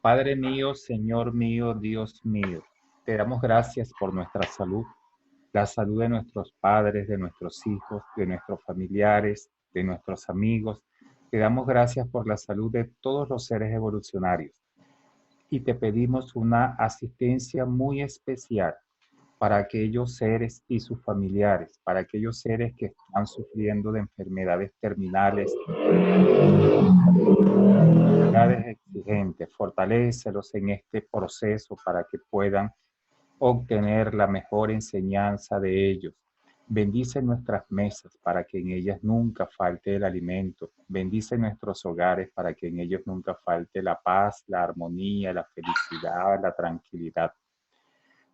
Padre mío, Señor mío, Dios mío, te damos gracias por nuestra salud, la salud de nuestros padres, de nuestros hijos, de nuestros familiares, de nuestros amigos. Te damos gracias por la salud de todos los seres evolucionarios y te pedimos una asistencia muy especial para aquellos seres y sus familiares, para aquellos seres que están sufriendo de enfermedades terminales, enfermedades exigentes. Fortalécelos en este proceso para que puedan obtener la mejor enseñanza de ellos. Bendice nuestras mesas para que en ellas nunca falte el alimento. Bendice nuestros hogares para que en ellos nunca falte la paz, la armonía, la felicidad, la tranquilidad.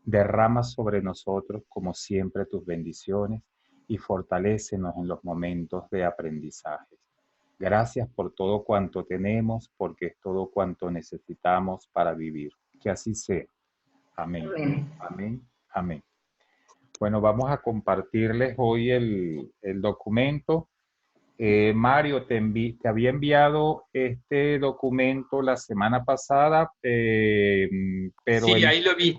Derrama sobre nosotros, como siempre, tus bendiciones y fortalécenos en los momentos de aprendizaje. Gracias por todo cuanto tenemos, porque es todo cuanto necesitamos para vivir. Que así sea. Amén. Amén. Amén. Amén. Bueno, vamos a compartirles hoy el documento. Mario, te había enviado este documento la semana pasada, pero Sí, ahí lo vi.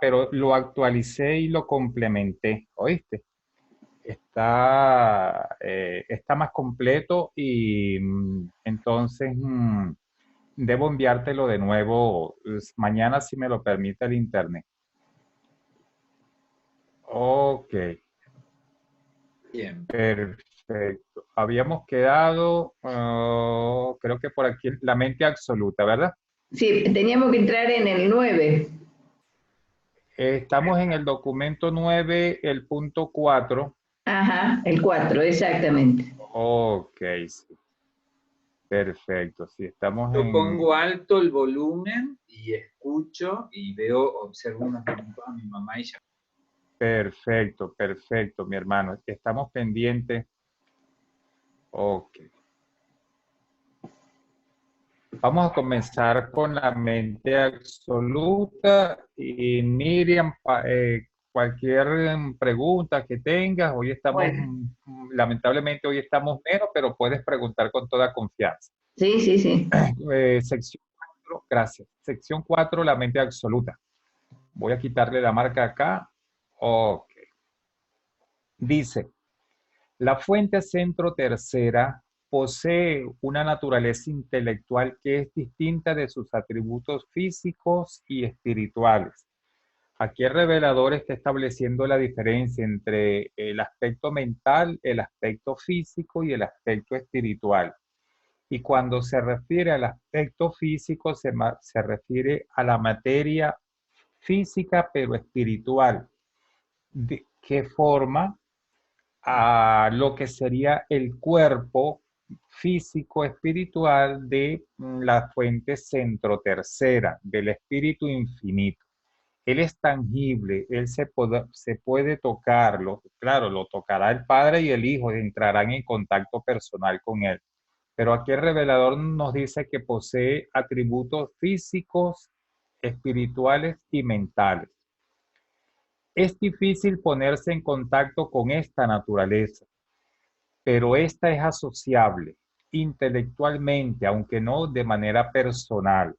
pero lo actualicé y lo complementé, ¿oíste? Está más completo y entonces debo enviártelo de nuevo mañana si me lo permite el internet. Ok, Bien. perfecto. Habíamos quedado, creo que por aquí, la mente absoluta, ¿verdad? Sí, teníamos que entrar en el 9. Estamos en el documento 9, el punto 4. Ajá, el 4, exactamente. Ok, sí. Perfecto, sí, estamos Yo en... pongo alto el volumen y escucho y observo unos minutos a mi mamá y ya. Perfecto, perfecto, mi hermano. Estamos pendientes. Ok. Vamos a comenzar con la mente absoluta y Miriam, cualquier pregunta que tengas, hoy estamos, Bueno, lamentablemente hoy estamos menos, pero puedes preguntar con toda confianza. sí, sí, sí. Sección 4, gracias. Sección 4, la mente absoluta. Voy a quitarle la marca acá. Ok. Dice, la fuente centro tercera posee una naturaleza intelectual que es distinta de sus atributos físicos y espirituales. Aquí el revelador está estableciendo la diferencia entre el aspecto mental, el aspecto físico y el aspecto espiritual. Y cuando se refiere al aspecto físico, se refiere a la materia física pero espiritual, que forma a lo que sería el cuerpo físico espiritual de la fuente centro tercera, del espíritu infinito. Él es tangible, él se puede tocarlo, claro, lo tocará el Padre y el Hijo, entrarán en contacto personal con él. Pero aquí el revelador nos dice que posee atributos físicos, espirituales y mentales. Es difícil ponerse en contacto con esta naturaleza, pero esta es asociable intelectualmente, aunque no de manera personal.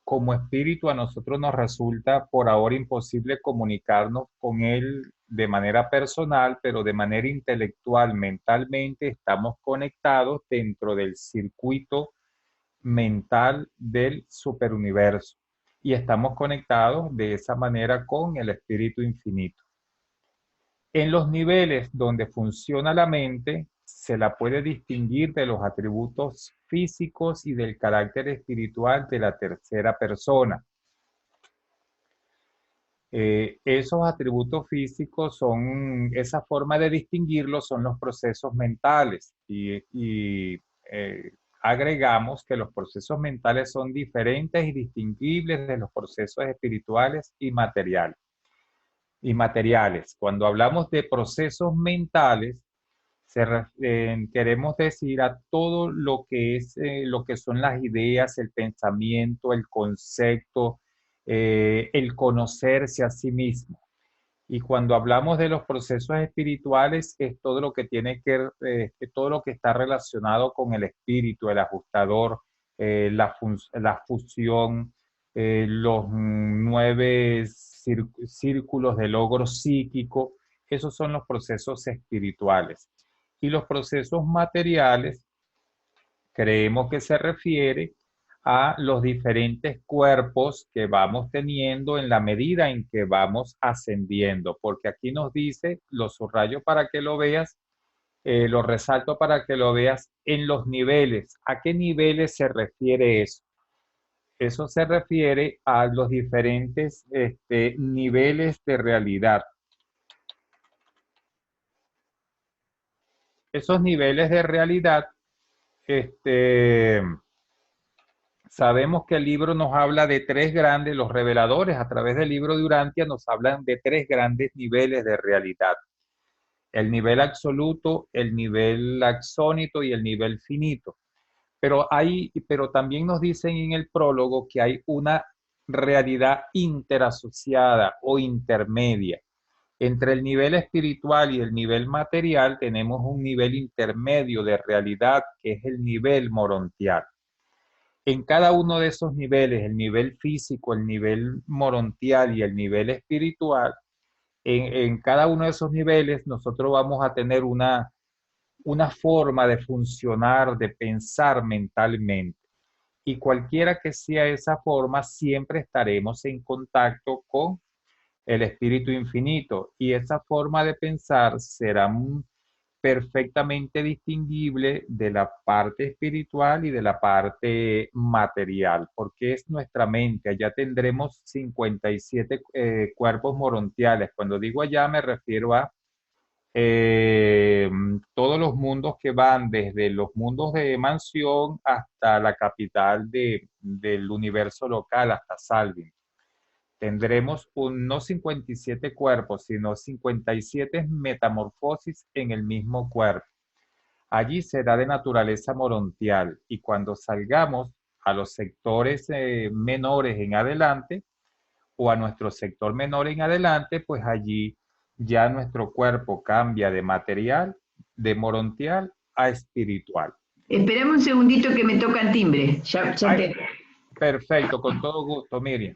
Como espíritu a nosotros nos resulta por ahora imposible comunicarnos con él de manera personal, pero de manera intelectual, mentalmente estamos conectados dentro del circuito mental del superuniverso y estamos conectados de esa manera con el espíritu infinito. En los niveles donde funciona la mente, se la puede distinguir de los atributos físicos y del carácter espiritual de la tercera persona. Esos atributos físicos son, esa forma de distinguirlos son los procesos mentales y agregamos que los procesos mentales son diferentes y distinguibles de los procesos espirituales y materiales. Cuando hablamos de procesos mentales, queremos decir a todo lo que es lo que son las ideas, el pensamiento, el concepto, el conocerse a sí mismo. Y cuando hablamos de los procesos espirituales, es todo lo que tiene que, todo lo que está relacionado con el espíritu, el ajustador, la fusión, los 9 círculos de logro psíquico. Esos son los procesos espirituales. Y los procesos materiales creemos que se refiere a los diferentes cuerpos que vamos teniendo en la medida en que vamos ascendiendo, porque aquí nos dice, lo subrayo para que lo veas, lo resalto para que lo veas en los niveles. ¿A qué niveles se refiere eso? Eso se refiere a los diferentes niveles de realidad. Esos niveles de realidad, sabemos que el libro nos habla de 3 grandes, los reveladores a través del libro de Urantia nos hablan de 3 grandes niveles de realidad. El nivel absoluto, el nivel axónito y el nivel finito. Pero también nos dicen en el prólogo que hay una realidad interasociada o intermedia. Entre el nivel espiritual y el nivel material tenemos un nivel intermedio de realidad que es el nivel morontial. En cada uno de esos niveles, el nivel físico, el nivel morontial y el nivel espiritual, en cada uno de esos niveles nosotros vamos a tener una forma de funcionar, de pensar mentalmente. Y cualquiera que sea esa forma, siempre estaremos en contacto con el espíritu infinito. Y esa forma de pensar será perfectamente distinguible de la parte espiritual y de la parte material, porque es nuestra mente. Allá tendremos 57 cuerpos morontiales. Cuando digo allá me refiero a todos los mundos que van desde los mundos de mansión hasta la capital del universo local, hasta Salvin. Tendremos no 57 cuerpos, sino 57 metamorfosis en el mismo cuerpo. Allí será de naturaleza morontial y cuando salgamos a los sectores menores en adelante o a nuestro sector menor en adelante, pues allí ya nuestro cuerpo cambia de material, de morontial a espiritual. Esperame un segundito que me toca el timbre. Ya Ay, perfecto, con todo gusto, Miriam.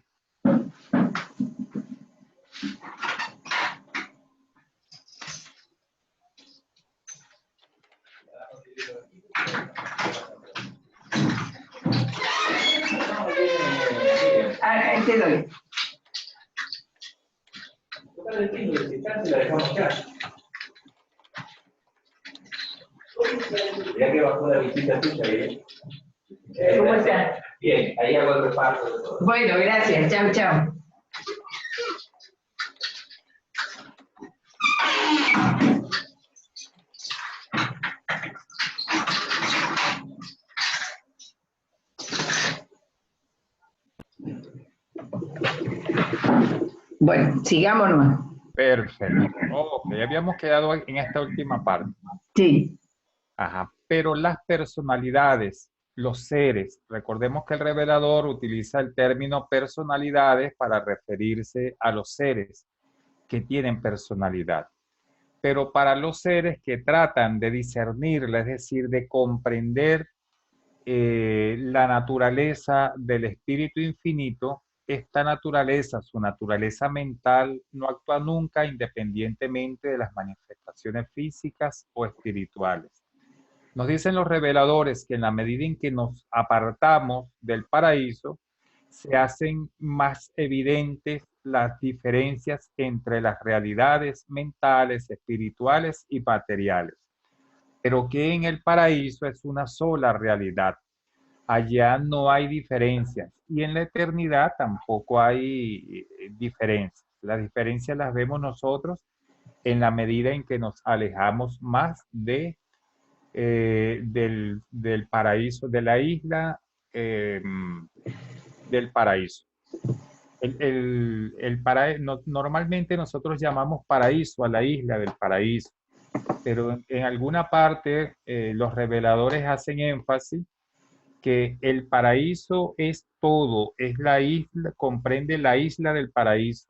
Te doy. Ya que bajó la visita tuya, ¿bien? ¿Cómo está? Bien, ahí hago el reparto de todo. Bueno, gracias. Chao, chao. Bueno, sigamos nomás. Perfecto. Ok, habíamos quedado en esta última parte. Sí. Ajá. Pero las personalidades, los seres, recordemos que el revelador utiliza el término personalidades para referirse a los seres que tienen personalidad. Pero para los seres que tratan de discernirla, es decir, de comprender la naturaleza del espíritu infinito, esta naturaleza, su naturaleza mental, no actúa nunca independientemente de las manifestaciones físicas o espirituales. Nos dicen los reveladores que en la medida en que nos apartamos del paraíso, se hacen más evidentes las diferencias entre las realidades mentales, espirituales y materiales, pero que en el paraíso es una sola realidad. Allá no hay diferencias y en la eternidad tampoco hay diferencias. Las diferencias las vemos nosotros en la medida en que nos alejamos más del paraíso, de la isla del paraíso. Normalmente nosotros llamamos paraíso a la isla del paraíso, pero en alguna parte los reveladores hacen énfasis que el paraíso es todo, es la isla, comprende la isla del paraíso,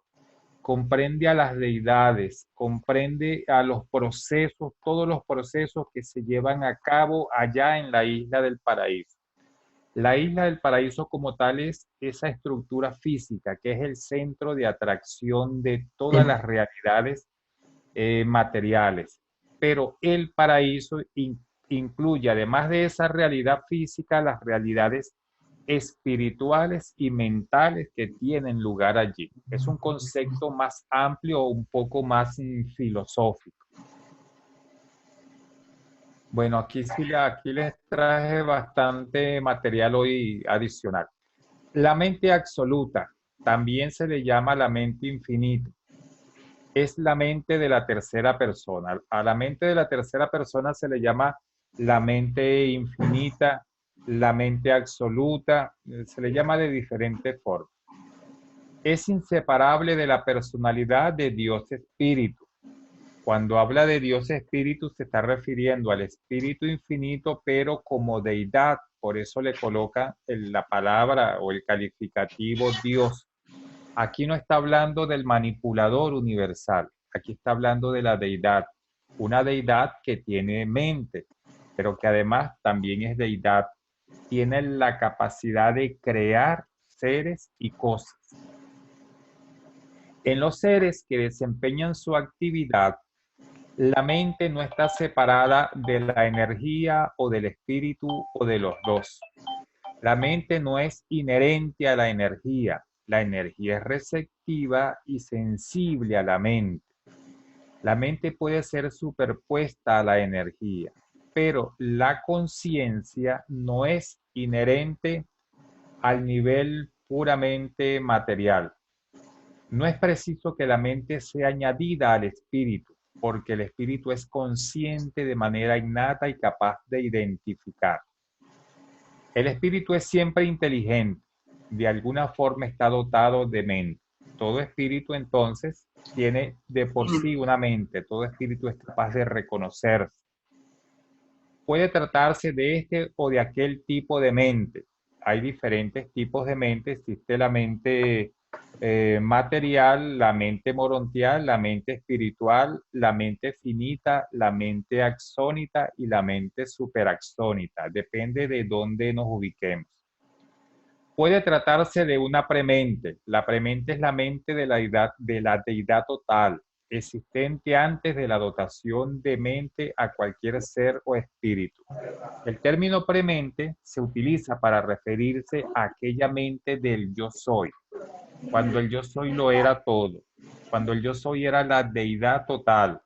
comprende a las deidades, comprende a los procesos, todos los procesos que se llevan a cabo allá en la isla del paraíso. La isla del paraíso como tal es esa estructura física que es el centro de atracción de todas las realidades materiales. Pero el paraíso incluye, además de esa realidad física, las realidades espirituales y mentales que tienen lugar allí. Es un concepto más amplio, un poco más filosófico. Bueno, aquí les traje bastante material hoy adicional. La mente absoluta también se le llama la mente infinita. Es la mente de la tercera persona. A la mente de la tercera persona se le llama la mente infinita, la mente absoluta, se le llama de diferentes formas. Es inseparable de la personalidad de Dios Espíritu. Cuando habla de Dios Espíritu se está refiriendo al Espíritu infinito, pero como deidad. Por eso le coloca la palabra o el calificativo Dios. Aquí no está hablando del manipulador universal, aquí está hablando de la deidad, una deidad que tiene mente, pero que además también es deidad, tiene la capacidad de crear seres y cosas. En los seres que desempeñan su actividad, la mente no está separada de la energía o del espíritu o de los dos. La mente no es inherente a la energía es receptiva y sensible a la mente. La mente puede ser superpuesta a la energía, pero la conciencia no es inherente al nivel puramente material. No es preciso que la mente sea añadida al espíritu, porque el espíritu es consciente de manera innata y capaz de identificar. El espíritu es siempre inteligente, de alguna forma está dotado de mente. Todo espíritu entonces tiene de por sí una mente, todo espíritu es capaz de reconocerse. Puede tratarse de este o de aquel tipo de mente. Hay diferentes tipos de mente, existe la mente material, la mente morontial, la mente espiritual, la mente finita, la mente axónita y la mente superaxónita. Depende de dónde nos ubiquemos. Puede tratarse de una premente. La premente es la mente de la deidad total, existente antes de la dotación de mente a cualquier ser o espíritu. El término premente se utiliza para referirse a aquella mente del yo soy, cuando el yo soy lo era todo, cuando el yo soy era la deidad total,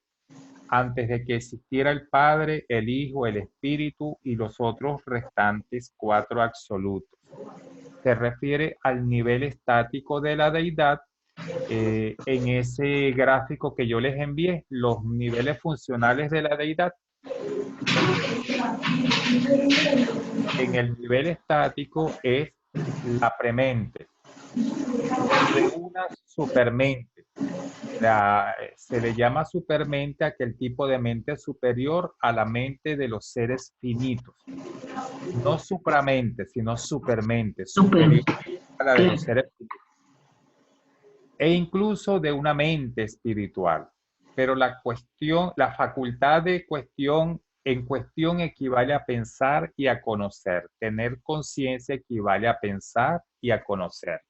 antes de que existiera el Padre, el Hijo, el Espíritu y los otros restantes cuatro absolutos. Se refiere al nivel estático de la deidad. En ese gráfico que yo les envié, los niveles funcionales de la deidad. En el nivel estático es la premente, de una supermente. Se le llama supermente a aquel tipo de mente superior a la mente de los seres finitos. No supramente, sino supermente, superior a la de los seres finitos. E incluso de una mente espiritual. Pero la facultad de en cuestión equivale a pensar y a conocer. Tener conciencia equivale a pensar y a conocer.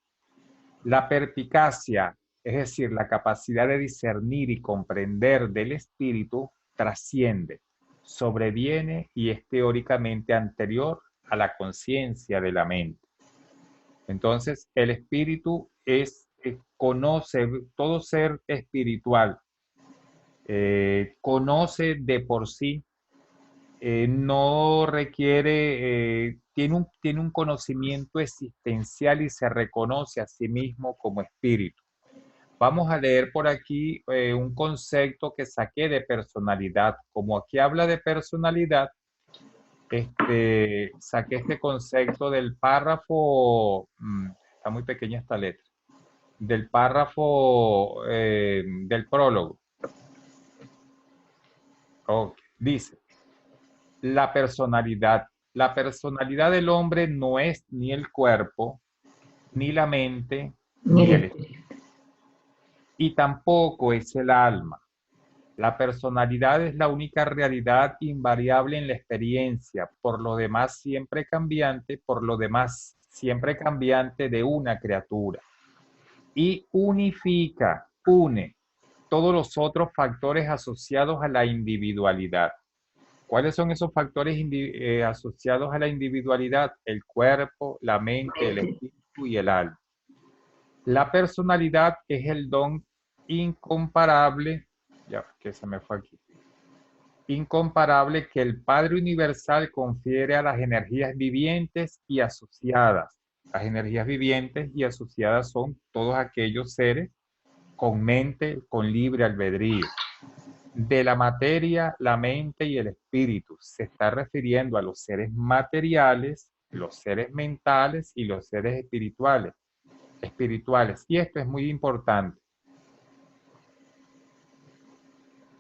La perspicacia, es decir, la capacidad de discernir y comprender del espíritu, trasciende, sobreviene y es teóricamente anterior a la conciencia de la mente. Entonces, el espíritu conoce, todo ser espiritual, conoce de por sí, no requiere, tiene un conocimiento existencial y se reconoce a sí mismo como espíritu. Vamos a leer por aquí un concepto que saqué de personalidad. Como aquí habla de personalidad, saqué este concepto del párrafo, está muy pequeña esta letra, del párrafo del prólogo. Okay. Dice, la personalidad. La personalidad del hombre no es ni el cuerpo, ni la mente, ni el espíritu. Y tampoco es el alma. La personalidad es la única realidad invariable en la experiencia, por lo demás siempre cambiante, de una criatura. Y unifica, une todos los otros factores asociados a la individualidad. ¿Cuáles son esos factores asociados a la individualidad? El cuerpo, la mente, el espíritu y el alma. La personalidad es el don incomparable, ya que se me fue aquí, incomparable que el Padre Universal confiere a las energías vivientes y asociadas. Las energías vivientes y asociadas son todos aquellos seres con mente, con libre albedrío. De la materia, la mente y el espíritu. Se está refiriendo a los seres materiales, los seres mentales y los seres espirituales. Y esto es muy importante.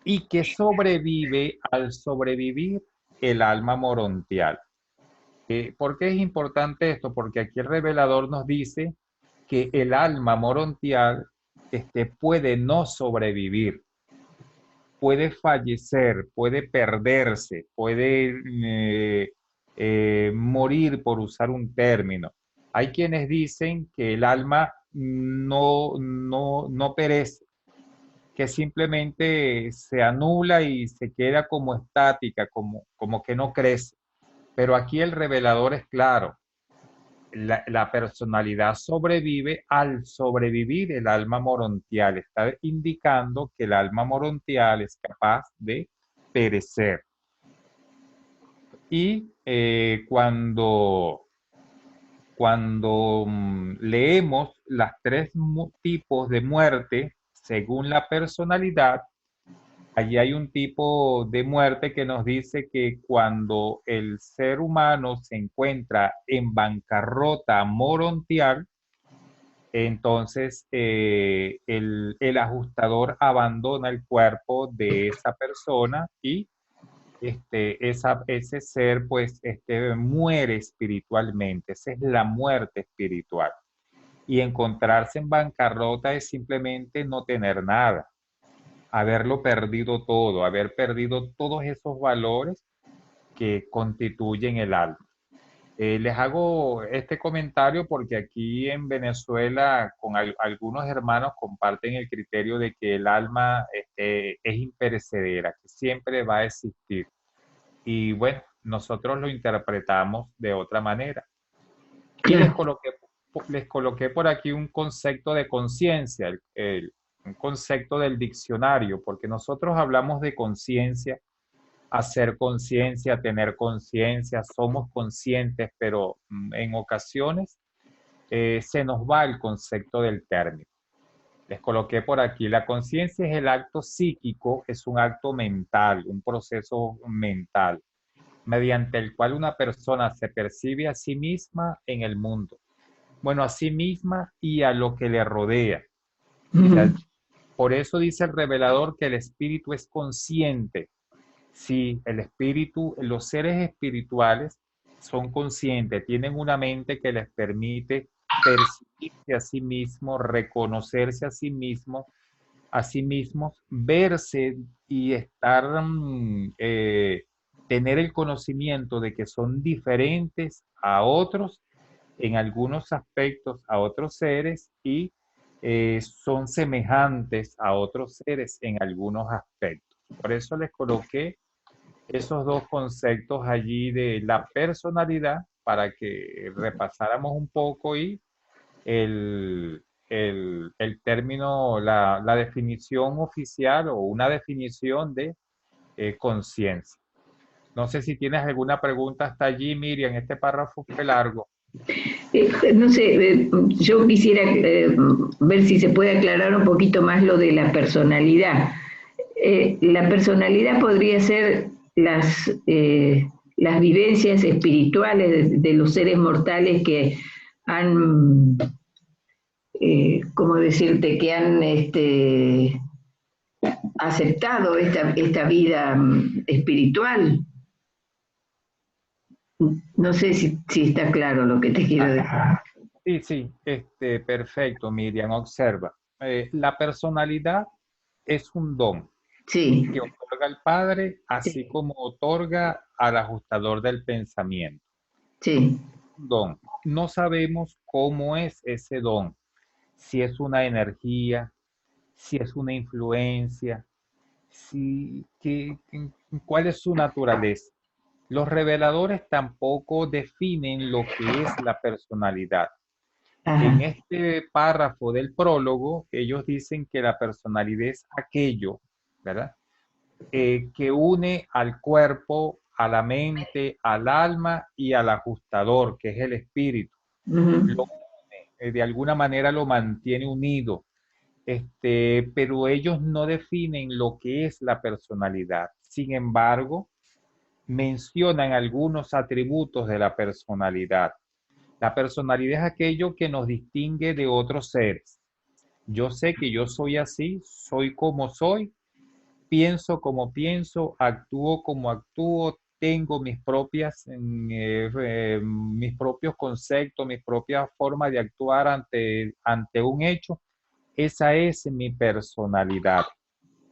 Y que sobrevive al sobrevivir el alma morontial. ¿Por qué es importante esto? Porque aquí el revelador nos dice que el alma morontial puede no sobrevivir, puede fallecer, puede perderse, puede morir, por usar un término. Hay quienes dicen que el alma no perece, que simplemente se anula y se queda como estática, como que no crece. Pero aquí el revelador es claro. La personalidad sobrevive al sobrevivir el alma morontial. Está indicando que el alma morontial es capaz de perecer. Y cuando leemos las tres tipos de muerte según la personalidad, allí hay un tipo de muerte que nos dice que cuando el ser humano se encuentra en bancarrota morontial, entonces el ajustador abandona el cuerpo de esa persona y ese ser pues muere espiritualmente. Esa es la muerte espiritual. Y encontrarse en bancarrota es simplemente no tener nada, haberlo perdido todo, haber perdido todos esos valores que constituyen el alma. Les hago este comentario porque aquí en Venezuela con algunos hermanos comparten el criterio de que el alma es imperecedera, que siempre va a existir. Y bueno, nosotros lo interpretamos de otra manera. Y Claro. les coloqué por aquí un concepto de conciencia, un concepto del diccionario, porque nosotros hablamos de conciencia, hacer conciencia, tener conciencia, somos conscientes, pero en ocasiones se nos va el concepto del término. Les coloqué por aquí, la conciencia es el acto psíquico, es un acto mental, un proceso mental, mediante el cual una persona se percibe a sí misma en el mundo. Bueno, a sí misma y a lo que le rodea. Por eso dice el revelador que el espíritu es consciente. Sí, el espíritu, los seres espirituales son conscientes, tienen una mente que les permite percibirse a sí mismos, reconocerse a sí mismos, verse y tener el conocimiento de que son diferentes a otros en algunos aspectos, a otros seres y son semejantes a otros seres en algunos aspectos. Por eso les coloqué esos dos conceptos allí de la personalidad para que repasáramos un poco y el término, la definición oficial o una definición de conciencia. No sé si tienes alguna pregunta hasta allí, Miriam, este párrafo fue largo. No sé, yo quisiera ver si se puede aclarar un poquito más lo de la personalidad. La personalidad podría ser las vivencias espirituales de los seres mortales que han, ¿cómo decirte?, que han aceptado esta vida espiritual. No sé si está claro lo que te quiero decir. Sí, perfecto, Miriam, observa. La personalidad es un don. Sí, que otorga el Padre, así sí, como otorga al ajustador del pensamiento. sí. Don. No sabemos cómo es ese don, si es una energía, si es una influencia, cuál es su naturaleza. Los reveladores tampoco definen lo que es la personalidad. En Ajá. este párrafo del prólogo, ellos dicen que la personalidad es aquello, ¿verdad? Que une al cuerpo, a la mente, al alma y al ajustador, que es el espíritu. Ujú. Lo une, de alguna manera lo mantiene unido, pero ellos no definen lo que es la personalidad. Sin embargo, mencionan algunos atributos de la personalidad. La personalidad es aquello que nos distingue de otros seres. Yo sé que yo soy así, soy como soy, pienso como pienso, actúo como actúo, tengo mis propios conceptos, mi propia forma de actuar ante un hecho. Esa es mi personalidad.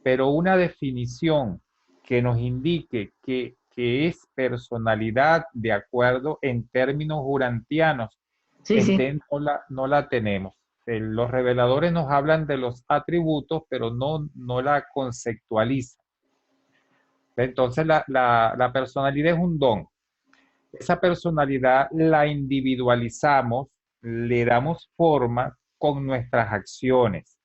Pero una definición que nos indique que es personalidad de acuerdo en términos urantianos, Sí, sí. no la tenemos. Los reveladores nos hablan de los atributos, pero no la conceptualizan. Entonces, la personalidad es un don. Esa personalidad la individualizamos, le damos forma con nuestras acciones,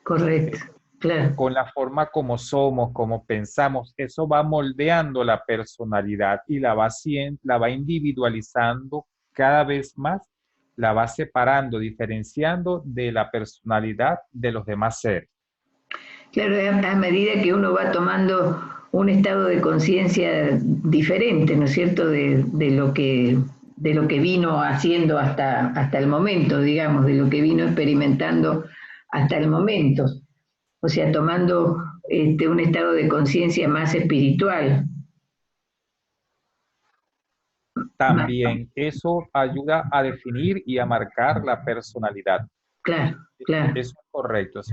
Correcto. Claro. con la forma como somos, como pensamos. Eso va moldeando la personalidad y la va individualizando cada vez más, la va separando, diferenciando de la personalidad de los demás seres. Claro, a medida que uno va tomando un estado de conciencia diferente, ¿no es cierto?, de lo que vino haciendo hasta el momento, digamos, de lo que vino experimentando hasta el momento. O sea, tomando un estado de conciencia más espiritual. Más, También eso ayuda a definir y a marcar la personalidad. claro, claro, Eso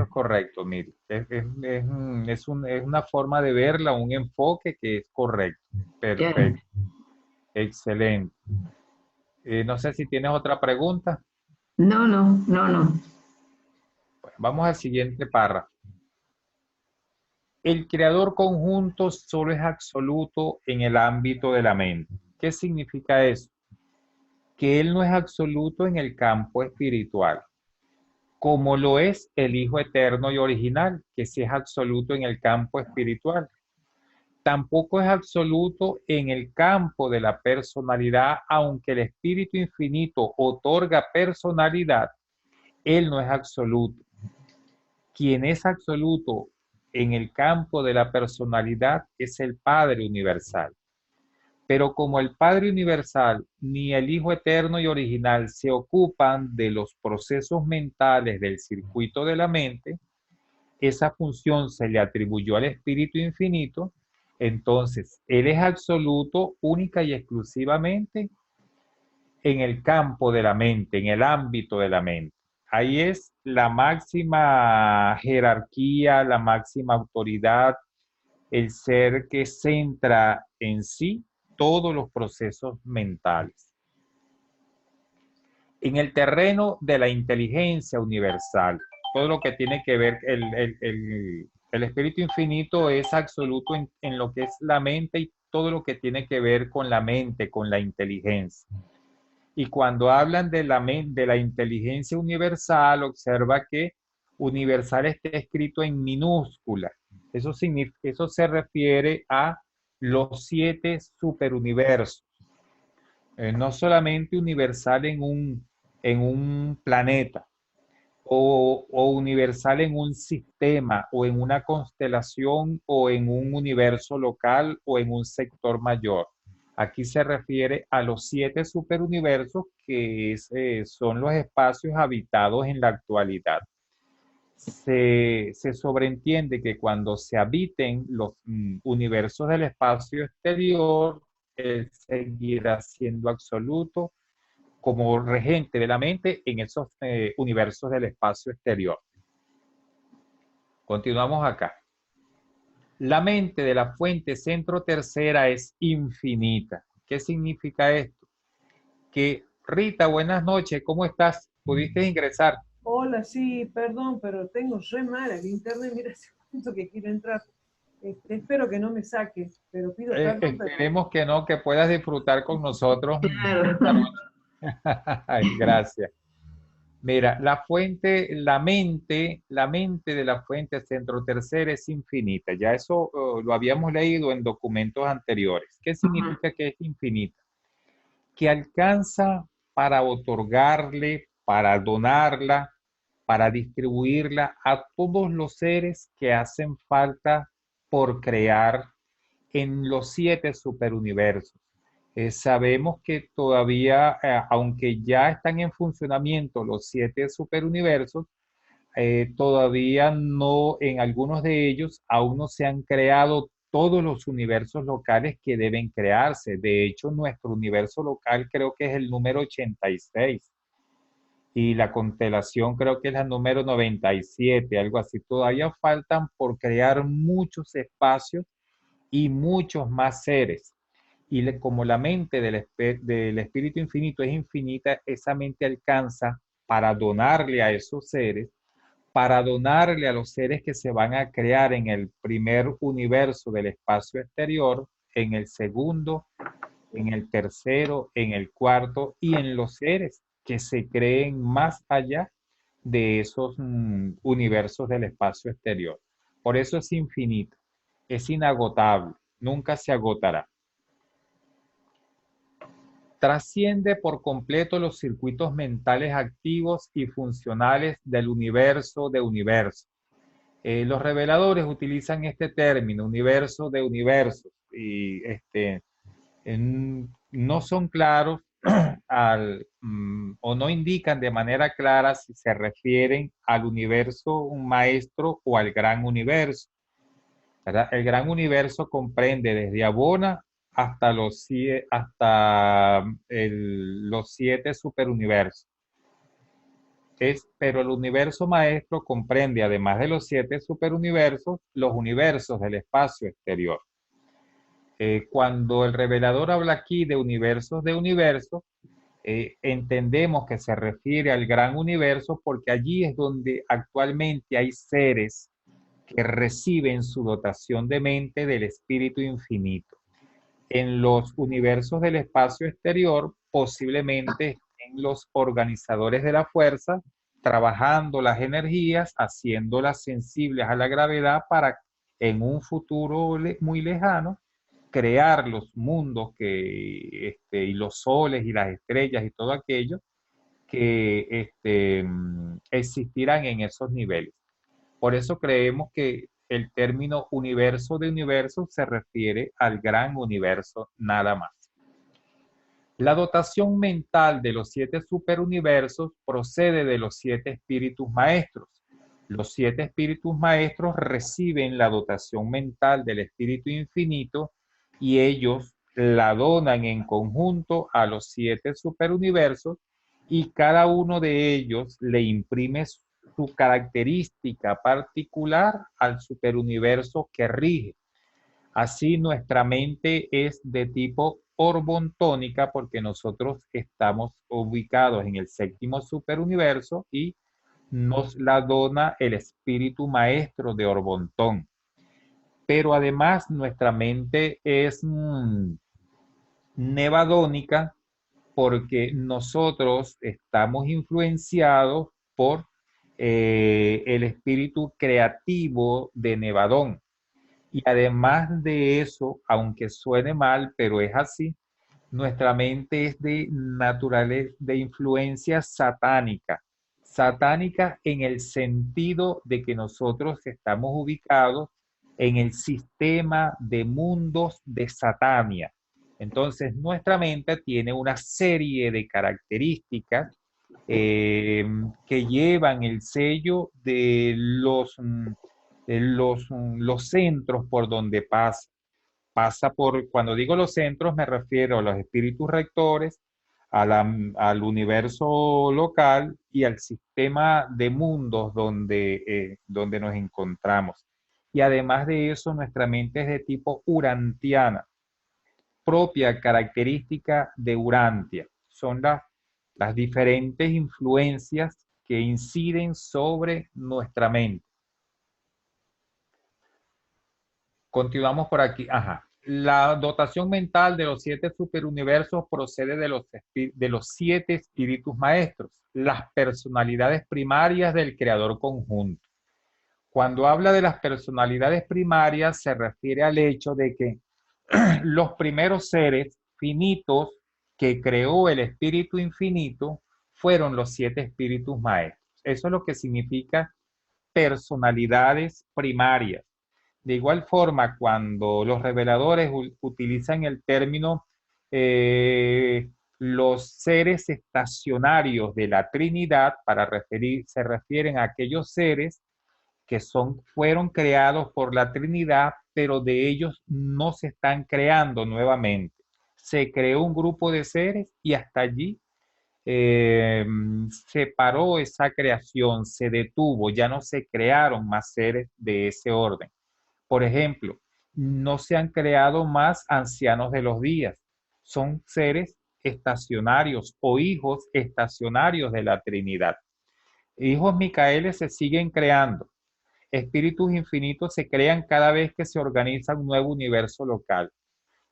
es correcto, Miri. Es una forma de verla, un enfoque que es correcto. claro. Perfecto, excelente. No sé si tienes otra pregunta. No, no, no, no. Bueno, vamos al siguiente párrafo. El creador conjunto solo es absoluto en el ámbito de la mente. ¿Qué significa eso? Que él no es absoluto en el campo espiritual, como lo es el Hijo eterno y original, que sí es absoluto en el campo espiritual. Tampoco es absoluto en el campo de la personalidad, aunque el Espíritu Infinito otorga personalidad, él no es absoluto. Quien es absoluto en el campo de la personalidad es el Padre Universal. Pero como el Padre Universal ni el Hijo Eterno y Original se ocupan de los procesos mentales del circuito de la mente, esa función se le atribuyó al Espíritu Infinito. Entonces, Él es absoluto única y exclusivamente en el campo de la mente, en el ámbito de la mente. Ahí es la máxima jerarquía, la máxima autoridad, el ser que centra en sí todos los procesos mentales. En el terreno de la inteligencia universal, todo lo que tiene que ver, el espíritu infinito es absoluto en lo que es la mente y todo lo que tiene que ver con la mente, con la inteligencia. Y cuando hablan de la inteligencia universal, observa que universal está escrito en minúscula. Eso se refiere a los 7 superuniversos. No solamente universal en un planeta o universal en un sistema o en una constelación o en un universo local o en un sector mayor. Aquí se refiere a los 7 superuniversos son los espacios habitados en la actualidad. Se sobreentiende que cuando se habiten los universos del espacio exterior, él seguirá siendo absoluto como regente de la mente en esos universos del espacio exterior. Continuamos acá. La mente de la fuente centro tercera es infinita. ¿Qué significa esto? Que Rita, buenas noches, ¿cómo estás? ¿Pudiste ingresar? Hola, sí, perdón, pero tengo re mal el internet. Mira, hace momento que quiero entrar. Espero que no me saque, pero pido perdón, pero Esperemos que no, que puedas disfrutar con nosotros Claro. esta noche. Ay, gracias. Mira, la mente de la fuente centro tercera es infinita. Ya eso lo habíamos leído en documentos anteriores. ¿Qué Ujú. significa que es infinita? Que alcanza para otorgarle, para donarla, para distribuirla a todos los seres que hacen falta por crear en los 7 superuniversos. Sabemos que todavía, aunque ya están en funcionamiento los 7 superuniversos, todavía no, en algunos de ellos, aún no se han creado todos los universos locales que deben crearse. De hecho, nuestro universo local creo que es el número 86 y la constelación creo que es la número 97, algo así. Todavía faltan por crear muchos espacios y muchos más seres. Y como la mente del Espíritu Infinito es infinita, esa mente alcanza para donarle a esos seres, para donarle a los seres que se van a crear en el primer universo del espacio exterior, en el segundo, en el tercero, en el cuarto y en los seres que se creen más allá de esos universos del espacio exterior. Por eso es infinito, es inagotable, nunca se agotará. Trasciende por completo los circuitos mentales activos y funcionales del universo de universos. Los reveladores utilizan este término, universo de universos, y no son claros o no indican de manera clara si se refieren al universo un maestro o al gran universo, ¿verdad? El gran universo comprende desde Abona hasta los 7 superuniversos. Pero el universo maestro comprende, además de los 7 superuniversos, los universos del espacio exterior. Cuando el revelador habla aquí de universos, entendemos que se refiere al gran universo porque allí es donde actualmente hay seres que reciben su dotación de mente del espíritu infinito. En los universos del espacio exterior, posiblemente en los organizadores de la fuerza, trabajando las energías, haciéndolas sensibles a la gravedad para en un futuro muy lejano crear los mundos y los soles y las estrellas y todo aquello que existirán en esos niveles. Por eso creemos que el término universo de universo se refiere al gran universo nada más. La dotación mental de los 7 superuniversos procede de los 7 espíritus maestros. Los 7 espíritus maestros reciben la dotación mental del espíritu infinito y ellos la donan en conjunto a los 7 superuniversos y cada uno de ellos le imprime su característica particular al superuniverso que rige. Así nuestra mente es de tipo orbontónica porque nosotros estamos ubicados en el 7º superuniverso y nos la dona el espíritu maestro de Orbontón. Pero además nuestra mente es nevadónica porque nosotros estamos influenciados por el espíritu creativo de Nevadón. Y además de eso, aunque suene mal, pero es así, nuestra mente es de naturaleza, de influencia satánica. Satánica en el sentido de que nosotros estamos ubicados en el sistema de mundos de Satania. Entonces, nuestra mente tiene una serie de características que llevan el sello de los centros por donde pasa. Pasa por, cuando digo los centros, me refiero a los espíritus rectores, al universo local y al sistema de mundos donde nos encontramos. Y además de eso, nuestra mente es de tipo urantiana, propia característica de Urantia. Son las diferentes influencias que inciden sobre nuestra mente. Continuamos por aquí. Ajá. La dotación mental de los 7 superuniversos procede de los 7 espíritus maestros, las personalidades primarias del creador conjunto. Cuando habla de las personalidades primarias, se refiere al hecho de que los primeros seres finitos que creó el espíritu infinito fueron los 7 espíritus maestros. Eso es lo que significa personalidades primarias. De igual forma, cuando los reveladores utilizan el término los seres estacionarios de la Trinidad, se refieren a aquellos seres que fueron creados por la Trinidad, pero de ellos no se están creando nuevamente. Se creó un grupo de seres y hasta allí se paró esa creación, se detuvo, ya no se crearon más seres de ese orden. Por ejemplo, no se han creado más ancianos de los días. Son seres estacionarios o hijos estacionarios de la Trinidad. Hijos Micaeles se siguen creando. Espíritus infinitos se crean cada vez que se organiza un nuevo universo local.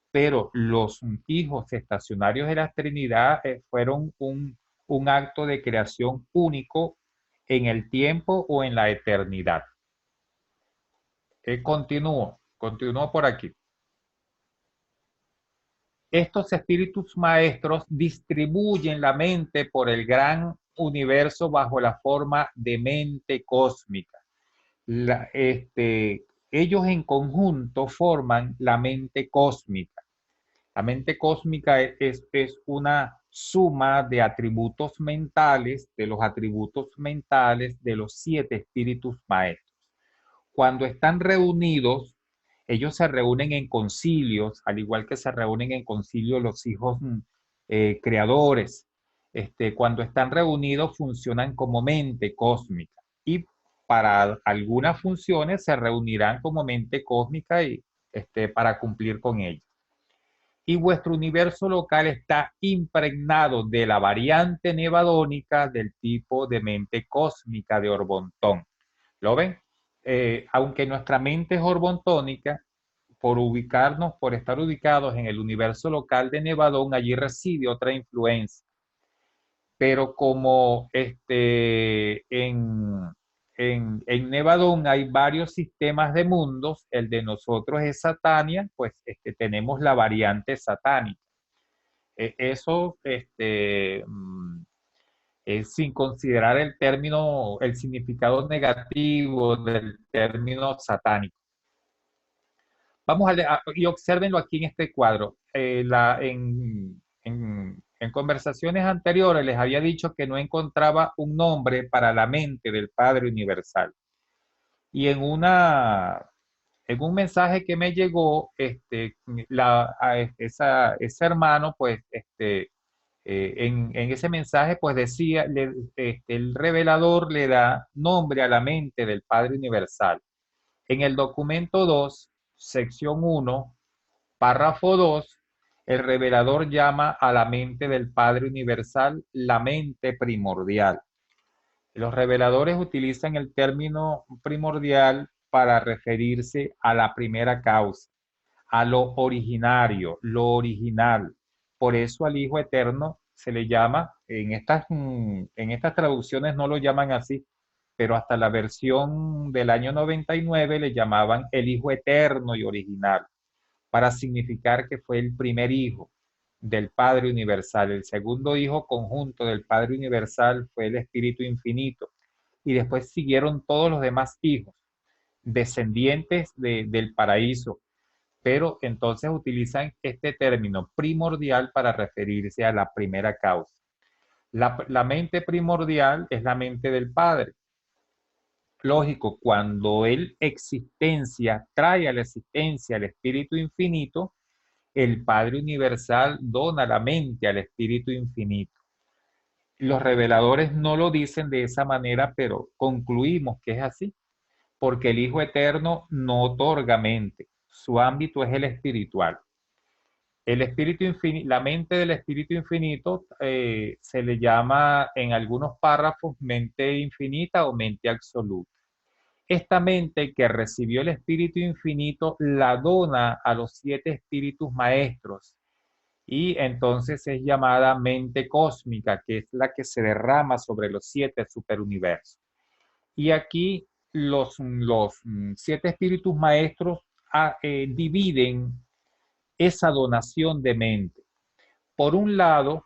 Pero los hijos estacionarios de la Trinidad fueron un acto de creación único en el tiempo o en la eternidad. Continúo por aquí. Estos espíritus maestros distribuyen la mente por el gran universo bajo la forma de mente cósmica. Ellos en conjunto forman la mente cósmica. La mente cósmica es una suma de atributos mentales, de los atributos mentales de los 7 espíritus maestros. Cuando están reunidos, ellos se reúnen en concilios, al igual que se reúnen en concilios los hijos creadores. Cuando están reunidos funcionan como mente cósmica y para algunas funciones se reunirán como mente cósmica y para cumplir con ellas. Y vuestro universo local está impregnado de la variante nevadónica del tipo de mente cósmica de Orbontón. ¿Lo ven? Aunque nuestra mente es orbontónica, por estar ubicados en el universo local de Nevadón, allí recibe otra influencia. Pero como en Nevadón hay varios sistemas de mundos, el de nosotros es Satania, pues tenemos la variante satánica. Eso sin considerar el significado negativo del término satánico. Vamos y obsérvenlo aquí en este cuadro. En conversaciones anteriores les había dicho que no encontraba un nombre para la mente del Padre Universal. Y en un mensaje que me llegó, ese hermano, pues, en ese mensaje, pues decía, el revelador le da nombre a la mente del Padre Universal. En el documento 2, sección 1, párrafo 2, el revelador llama a la mente del Padre Universal la mente primordial. Los reveladores utilizan el término primordial para referirse a la primera causa, a lo originario, lo original. Por eso al Hijo Eterno se le llama, en estas traducciones no lo llaman así, pero hasta la versión del año 99 le llamaban el Hijo Eterno y original, para significar que fue el primer hijo del Padre Universal. El segundo hijo conjunto del Padre Universal fue el Espíritu Infinito. Y después siguieron todos los demás hijos, descendientes del paraíso. Pero entonces utilizan este término primordial para referirse a la primera causa. La mente primordial es la mente del Padre. Lógico, cuando Él trae a la existencia el Espíritu Infinito, el Padre Universal dona la mente al Espíritu Infinito. Los reveladores no lo dicen de esa manera, pero concluimos que es así. porque el Hijo Eterno no otorga mente, su ámbito es el espiritual. El espíritu infinito, la mente del espíritu infinito se le llama en algunos párrafos mente infinita o mente absoluta. Esta mente que recibió el espíritu infinito la dona a los 7 espíritus maestros y entonces es llamada mente cósmica, que es la que se derrama sobre los 7 superuniversos. Y aquí los 7 espíritus maestros dividen esa donación de mente. Por un lado,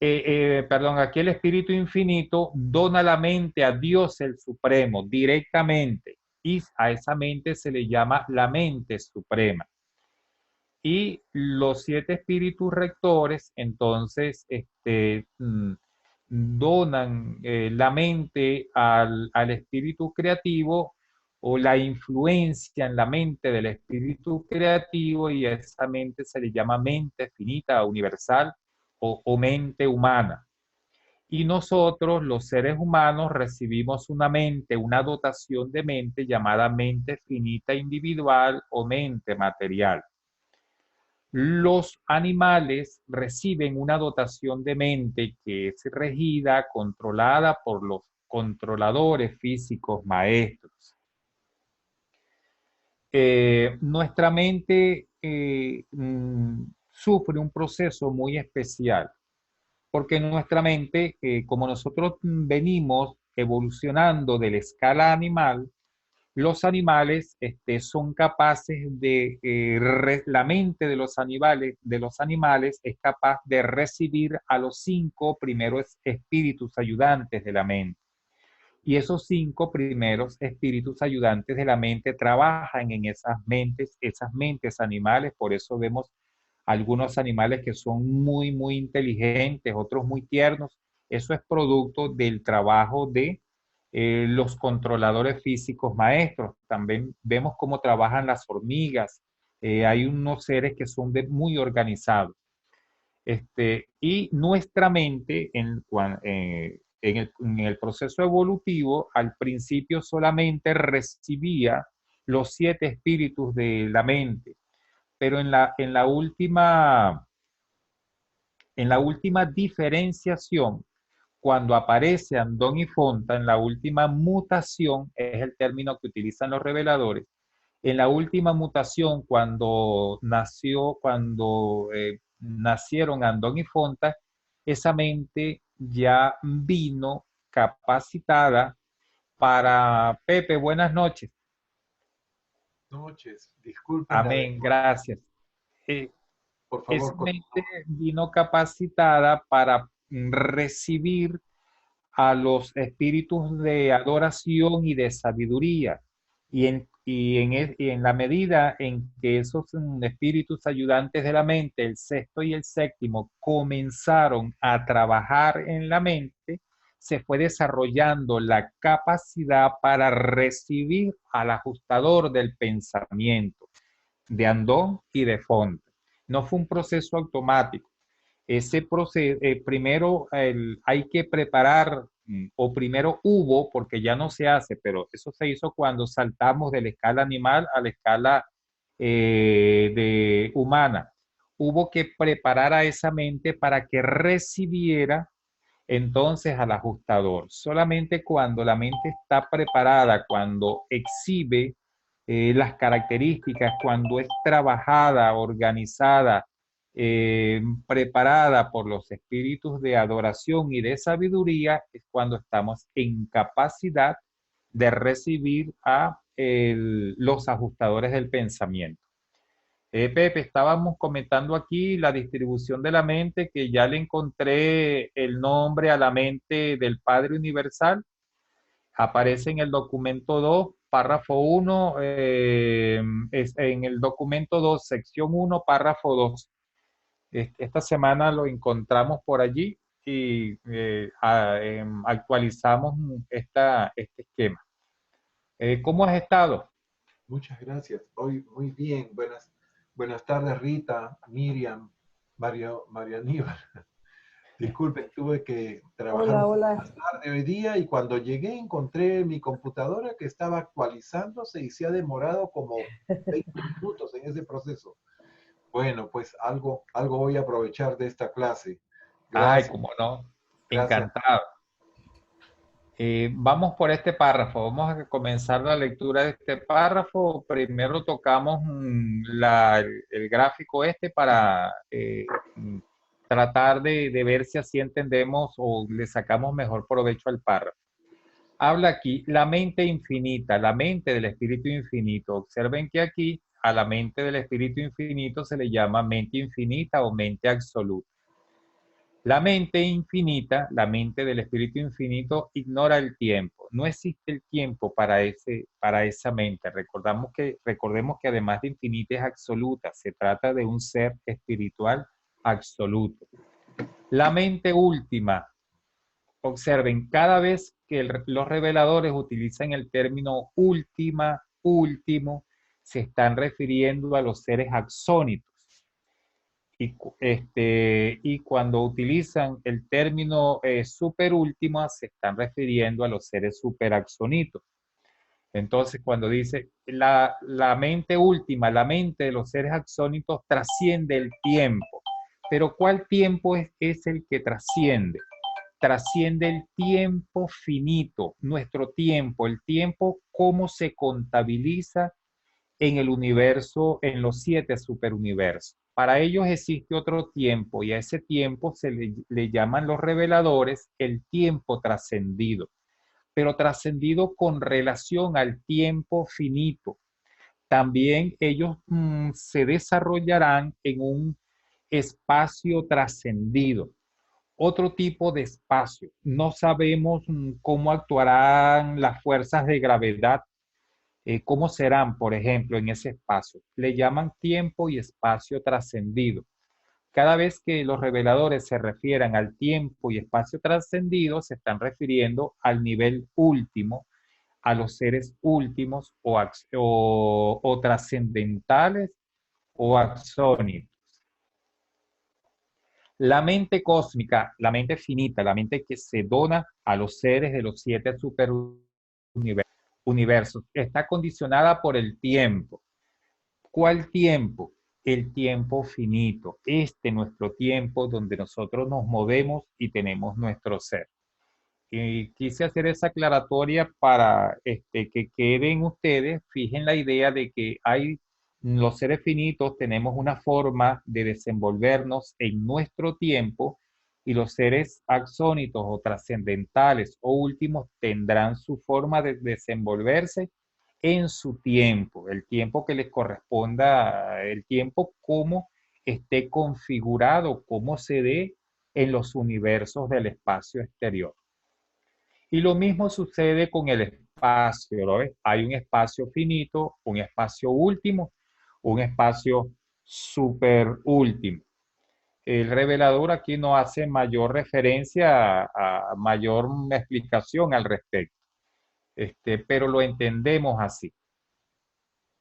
aquí el Espíritu Infinito dona la mente a Dios el Supremo directamente y a esa mente se le llama la mente suprema. Y los 7 espíritus rectores entonces donan la mente al espíritu creativo o la influencia en la mente del espíritu creativo y a esa mente se le llama mente finita, universal o mente humana. Y nosotros, los seres humanos, recibimos una mente, una dotación de mente llamada mente finita individual o mente material. Los animales reciben una dotación de mente que es regida, controlada por los controladores físicos maestros. Nuestra mente sufre un proceso muy especial, porque nuestra mente, como nosotros venimos evolucionando de la escala animal, los animales son capaces la mente de los animales es capaz de recibir a los 5 primeros espíritus ayudantes de la mente. Y esos 5 primeros espíritus ayudantes de la mente trabajan en esas mentes animales, por eso vemos algunos animales que son muy, muy inteligentes, otros muy tiernos. Eso es producto del trabajo de los controladores físicos maestros. También vemos cómo trabajan las hormigas. Hay unos seres que son muy organizados. Y nuestra mente en el proceso evolutivo, al principio solamente recibía los 7 espíritus de la mente, pero en la última diferenciación, cuando aparece Andón y Fonta, en la última mutación, es el término que utilizan los reveladores, en la última mutación, cuando nacieron Andón y Fonta, esa mente ya vino capacitada para... Pepe, buenas noches. Noches, disculpen. Amén, gracias. Por favor, Esa mente vino capacitada para recibir a los espíritus de adoración y de sabiduría. Y en la medida en que esos espíritus ayudantes de la mente, el sexto y el séptimo, comenzaron a trabajar en la mente, se fue desarrollando la capacidad para recibir al ajustador del pensamiento, de Andón y de Font. No fue un proceso automático. Ese proceso, primero hay que preparar, o primero hubo, porque ya no se hace, pero eso se hizo cuando saltamos de la escala animal a la escala humana. Hubo que preparar a esa mente para que recibiera entonces al ajustador. Solamente cuando la mente está preparada, cuando exhibe las características, cuando es trabajada, organizada, preparada por los espíritus de adoración y de sabiduría, es cuando estamos en capacidad de recibir a los ajustadores del pensamiento. Pepe, estábamos comentando aquí la distribución de la mente, que ya le encontré el nombre a la mente del Padre Universal. Aparece en el documento 2, párrafo 1, en el documento 2, sección 1, párrafo 2. Esta semana lo encontramos por allí y actualizamos este esquema. ¿Cómo has estado? muchas gracias. Hoy muy bien. Buenas tardes, Rita, Miriam, Mario Aníbal. Disculpe, tuve que trabajar Hola, un poco hola. más tarde hoy día y cuando llegué encontré mi computadora que estaba actualizándose y se ha demorado como 20 minutos en ese proceso. Bueno, pues algo voy a aprovechar de esta clase. Ay, Gracias, cómo no. gracias. Encantado. Vamos por este párrafo. Vamos a comenzar la lectura de este párrafo. Primero tocamos el gráfico este para tratar de ver si así entendemos o le sacamos mejor provecho al párrafo. Habla aquí la mente infinita, la mente del espíritu infinito. Observen que aquí a la mente del espíritu infinito se le llama mente infinita o mente absoluta. La mente infinita, la mente del espíritu infinito, ignora el tiempo. No existe el tiempo para esa mente. Recordemos que además de infinita es absoluta. Se trata de un ser espiritual absoluto. La mente última. Observen, cada vez que los reveladores utilizan el término última, último, se están refiriendo a los seres axónitos. Y cuando utilizan el término superúltima, se están refiriendo a los seres superaxonitos. Entonces, cuando dice la mente última, la mente de los seres axónitos trasciende el tiempo. Pero ¿cuál tiempo es el que trasciende? Trasciende el tiempo finito, nuestro tiempo, el tiempo cómo se contabiliza en el universo, en los 7 superuniversos. Para ellos existe otro tiempo y a ese tiempo le llaman los reveladores el tiempo trascendido, pero trascendido con relación al tiempo finito. También ellos se desarrollarán en un espacio trascendido, otro tipo de espacio. No sabemos cómo actuarán las fuerzas de gravedad, cómo serán, por ejemplo, en ese espacio. Le llaman tiempo y espacio trascendido. Cada vez que los reveladores se refieran al tiempo y espacio trascendido, se están refiriendo al nivel último, a los seres últimos o trascendentales o axónicos. La mente cósmica, la mente finita, la mente que se dona a los seres de los 7 superuniversos, está condicionada por el tiempo. ¿Cuál tiempo? El tiempo finito, nuestro tiempo donde nosotros nos movemos y tenemos nuestro ser. Quise hacer esa aclaratoria para que queden ustedes, fijen la idea de que hay los seres finitos, tenemos una forma de desenvolvernos en nuestro tiempo y los seres axónitos o trascendentales o últimos tendrán su forma de desenvolverse en su tiempo, el tiempo que les corresponda, el tiempo como esté configurado, cómo se dé en los universos del espacio exterior. Y lo mismo sucede con el espacio, ¿no? Hay un espacio finito, un espacio último, un espacio super último. El revelador aquí no hace mayor referencia a mayor explicación al respecto, pero lo entendemos así.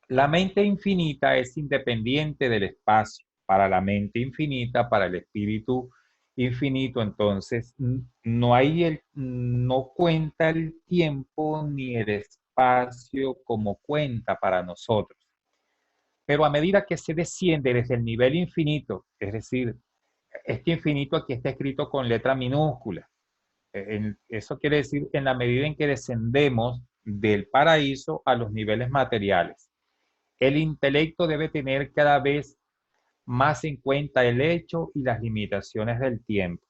La mente infinita es independiente del espacio. Para la mente infinita, para el espíritu infinito, entonces no cuenta el tiempo ni el espacio como cuenta para nosotros. Pero a medida que se desciende desde el nivel infinito, es decir, este infinito aquí está escrito con letra minúscula. Eso quiere decir en la medida en que descendemos del paraíso a los niveles materiales. El intelecto debe tener cada vez más en cuenta el hecho y las limitaciones del tiempo.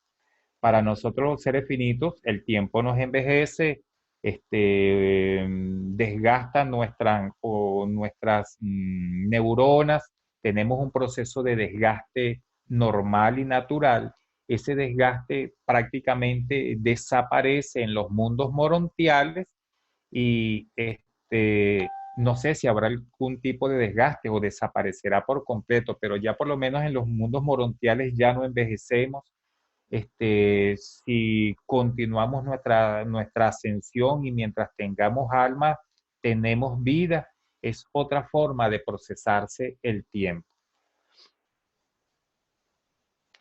Para nosotros los seres finitos, el tiempo nos envejece, desgasta nuestras neuronas, tenemos un proceso de desgaste normal y natural. Ese desgaste prácticamente desaparece en los mundos morontiales y no sé si habrá algún tipo de desgaste o desaparecerá por completo, pero ya por lo menos en los mundos morontiales ya no envejecemos. Si continuamos nuestra ascensión y mientras tengamos alma, tenemos vida, es otra forma de procesarse el tiempo.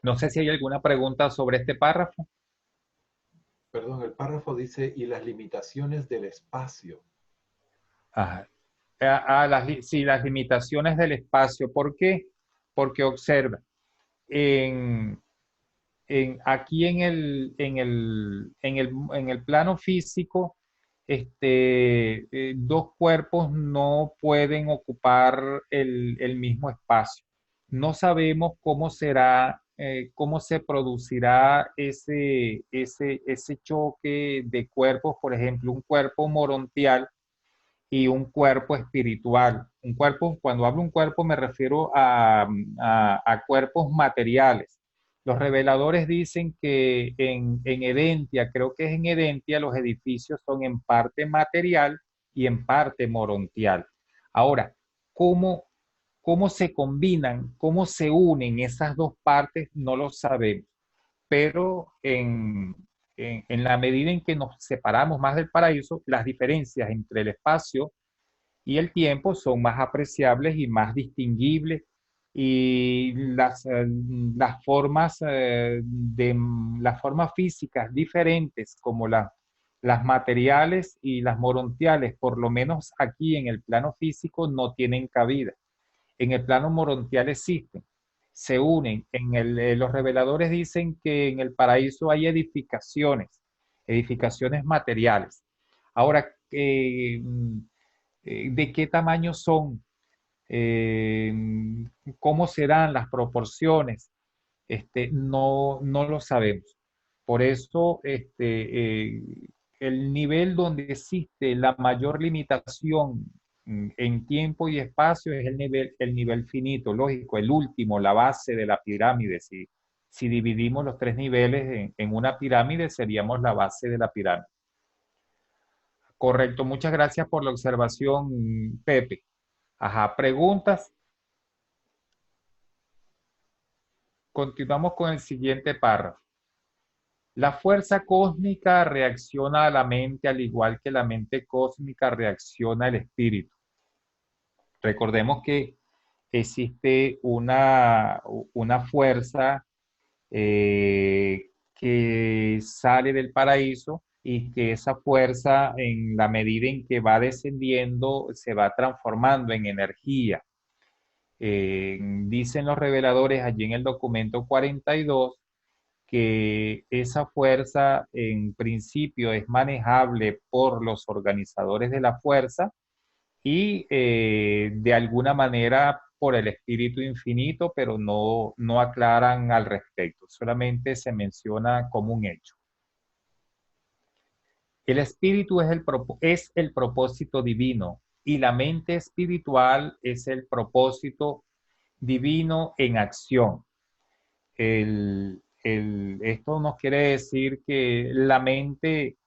No sé si hay alguna pregunta sobre este párrafo. Perdón, el párrafo dice, y las limitaciones del espacio. Ajá. Sí, las limitaciones del espacio. ¿Por qué? Porque observa, en, aquí en el plano físico, dos cuerpos no pueden ocupar el mismo espacio. No sabemos cómo será, cómo se producirá ese choque de cuerpos, por ejemplo, un cuerpo morontial y un cuerpo espiritual. Un cuerpo, cuando hablo un cuerpo me refiero a cuerpos materiales. Los reveladores dicen que en Hedentia, creo que es en Hedentia, los edificios son en parte material y en parte morontial. Ahora, ¿cómo, cómo se combinan, cómo se unen esas dos partes? No lo sabemos, pero en la medida en que nos separamos más del paraíso, las diferencias entre el espacio y el tiempo son más apreciables y más distinguibles y las formas físicas diferentes como las materiales y las morontiales, por lo menos aquí en el plano físico, no tienen cabida. En el plano morontial existen, se unen. Los reveladores dicen que en el paraíso hay edificaciones materiales. Ahora, ¿de qué tamaño son? Eh, ¿Cómo serán las proporciones? No lo sabemos. Por eso, el nivel donde existe la mayor limitación en tiempo y espacio es el nivel finito, lógico, el último, la base de la pirámide. Si dividimos los tres niveles en una pirámide, seríamos la base de la pirámide. Correcto, muchas gracias por la observación, Pepe. Ajá, preguntas. Continuamos con el siguiente párrafo. La fuerza cósmica reacciona a la mente al igual que la mente cósmica reacciona al espíritu. Recordemos que existe una fuerza que sale del paraíso y que esa fuerza, en la medida en que va descendiendo, se va transformando en energía. Dicen los reveladores allí en el documento 42 que esa fuerza en principio es manejable por los organizadores de la fuerza y de alguna manera por el espíritu infinito, pero no aclaran al respecto, solamente se menciona como un hecho. El espíritu es el propósito divino y la mente espiritual es el propósito divino en acción. Esto nos quiere decir que la mente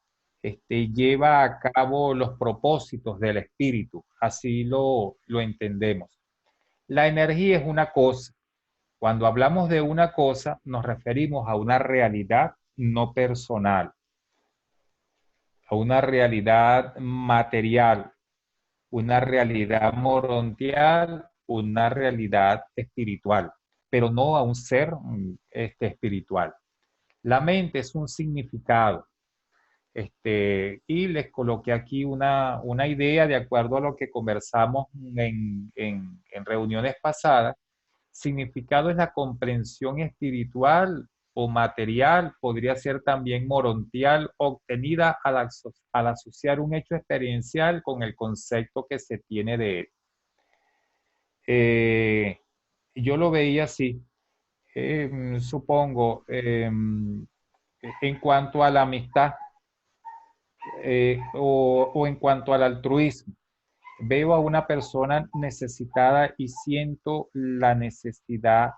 lleva a cabo los propósitos del espíritu, así lo entendemos. La energía es una cosa. Cuando hablamos de una cosa, nos referimos a una realidad no personal, a una realidad material, una realidad morontial, una realidad espiritual, pero no a un ser espiritual. La mente es un significado. Y les coloqué aquí una idea de acuerdo a lo que conversamos en reuniones pasadas. Significado es la comprensión espiritual o material, podría ser también morontial, obtenida al asociar un hecho experiencial con el concepto que se tiene de él. Yo lo veía así. Supongo, en cuanto a la amistad o en cuanto al altruismo. Veo a una persona necesitada y siento la necesidad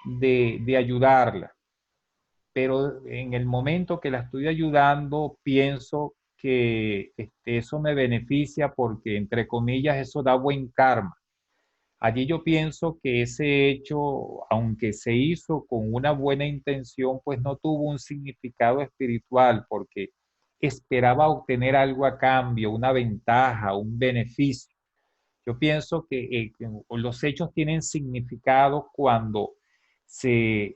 de ayudarla, pero en el momento que la estoy ayudando pienso que eso me beneficia porque, entre comillas, eso da buen karma. Allí yo pienso que ese hecho, aunque se hizo con una buena intención, pues no tuvo un significado espiritual porque esperaba obtener algo a cambio, una ventaja, un beneficio. Yo pienso que los hechos tienen significado cuando se,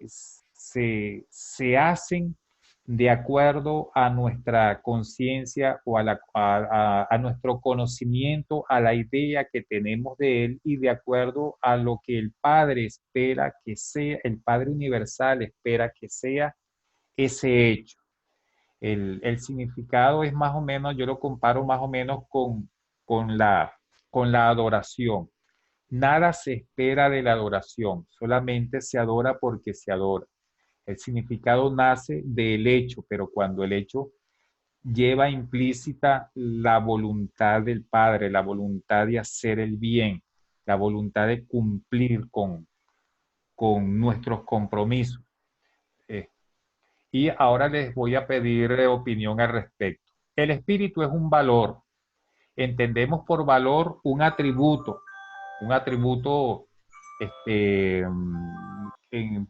se hacen de acuerdo a nuestra conciencia o a nuestro conocimiento, a la idea que tenemos de Él y de acuerdo a lo que el Padre espera que sea, el Padre Universal espera que sea ese hecho. El significado es más o menos, yo lo comparo más o menos con con la adoración. Nada se espera de la adoración, solamente se adora porque se adora. El significado nace del hecho, pero cuando el hecho lleva implícita la voluntad del Padre, la voluntad de hacer el bien, la voluntad de cumplir con nuestros compromisos. Eh, y ahora les voy a pedir opinión al respecto. El espíritu es un valor. Entendemos por valor un atributo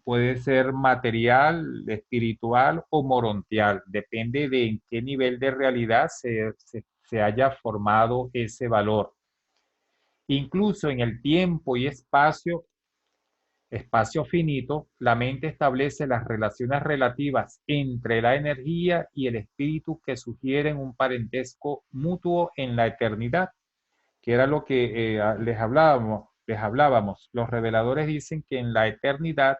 puede ser material, espiritual o morontial, depende de en qué nivel de realidad se haya formado ese valor. Incluso en el tiempo y espacio finito, la mente establece las relaciones relativas entre la energía y el espíritu que sugieren un parentesco mutuo en la eternidad, que era lo que les hablábamos. Los reveladores dicen que en la eternidad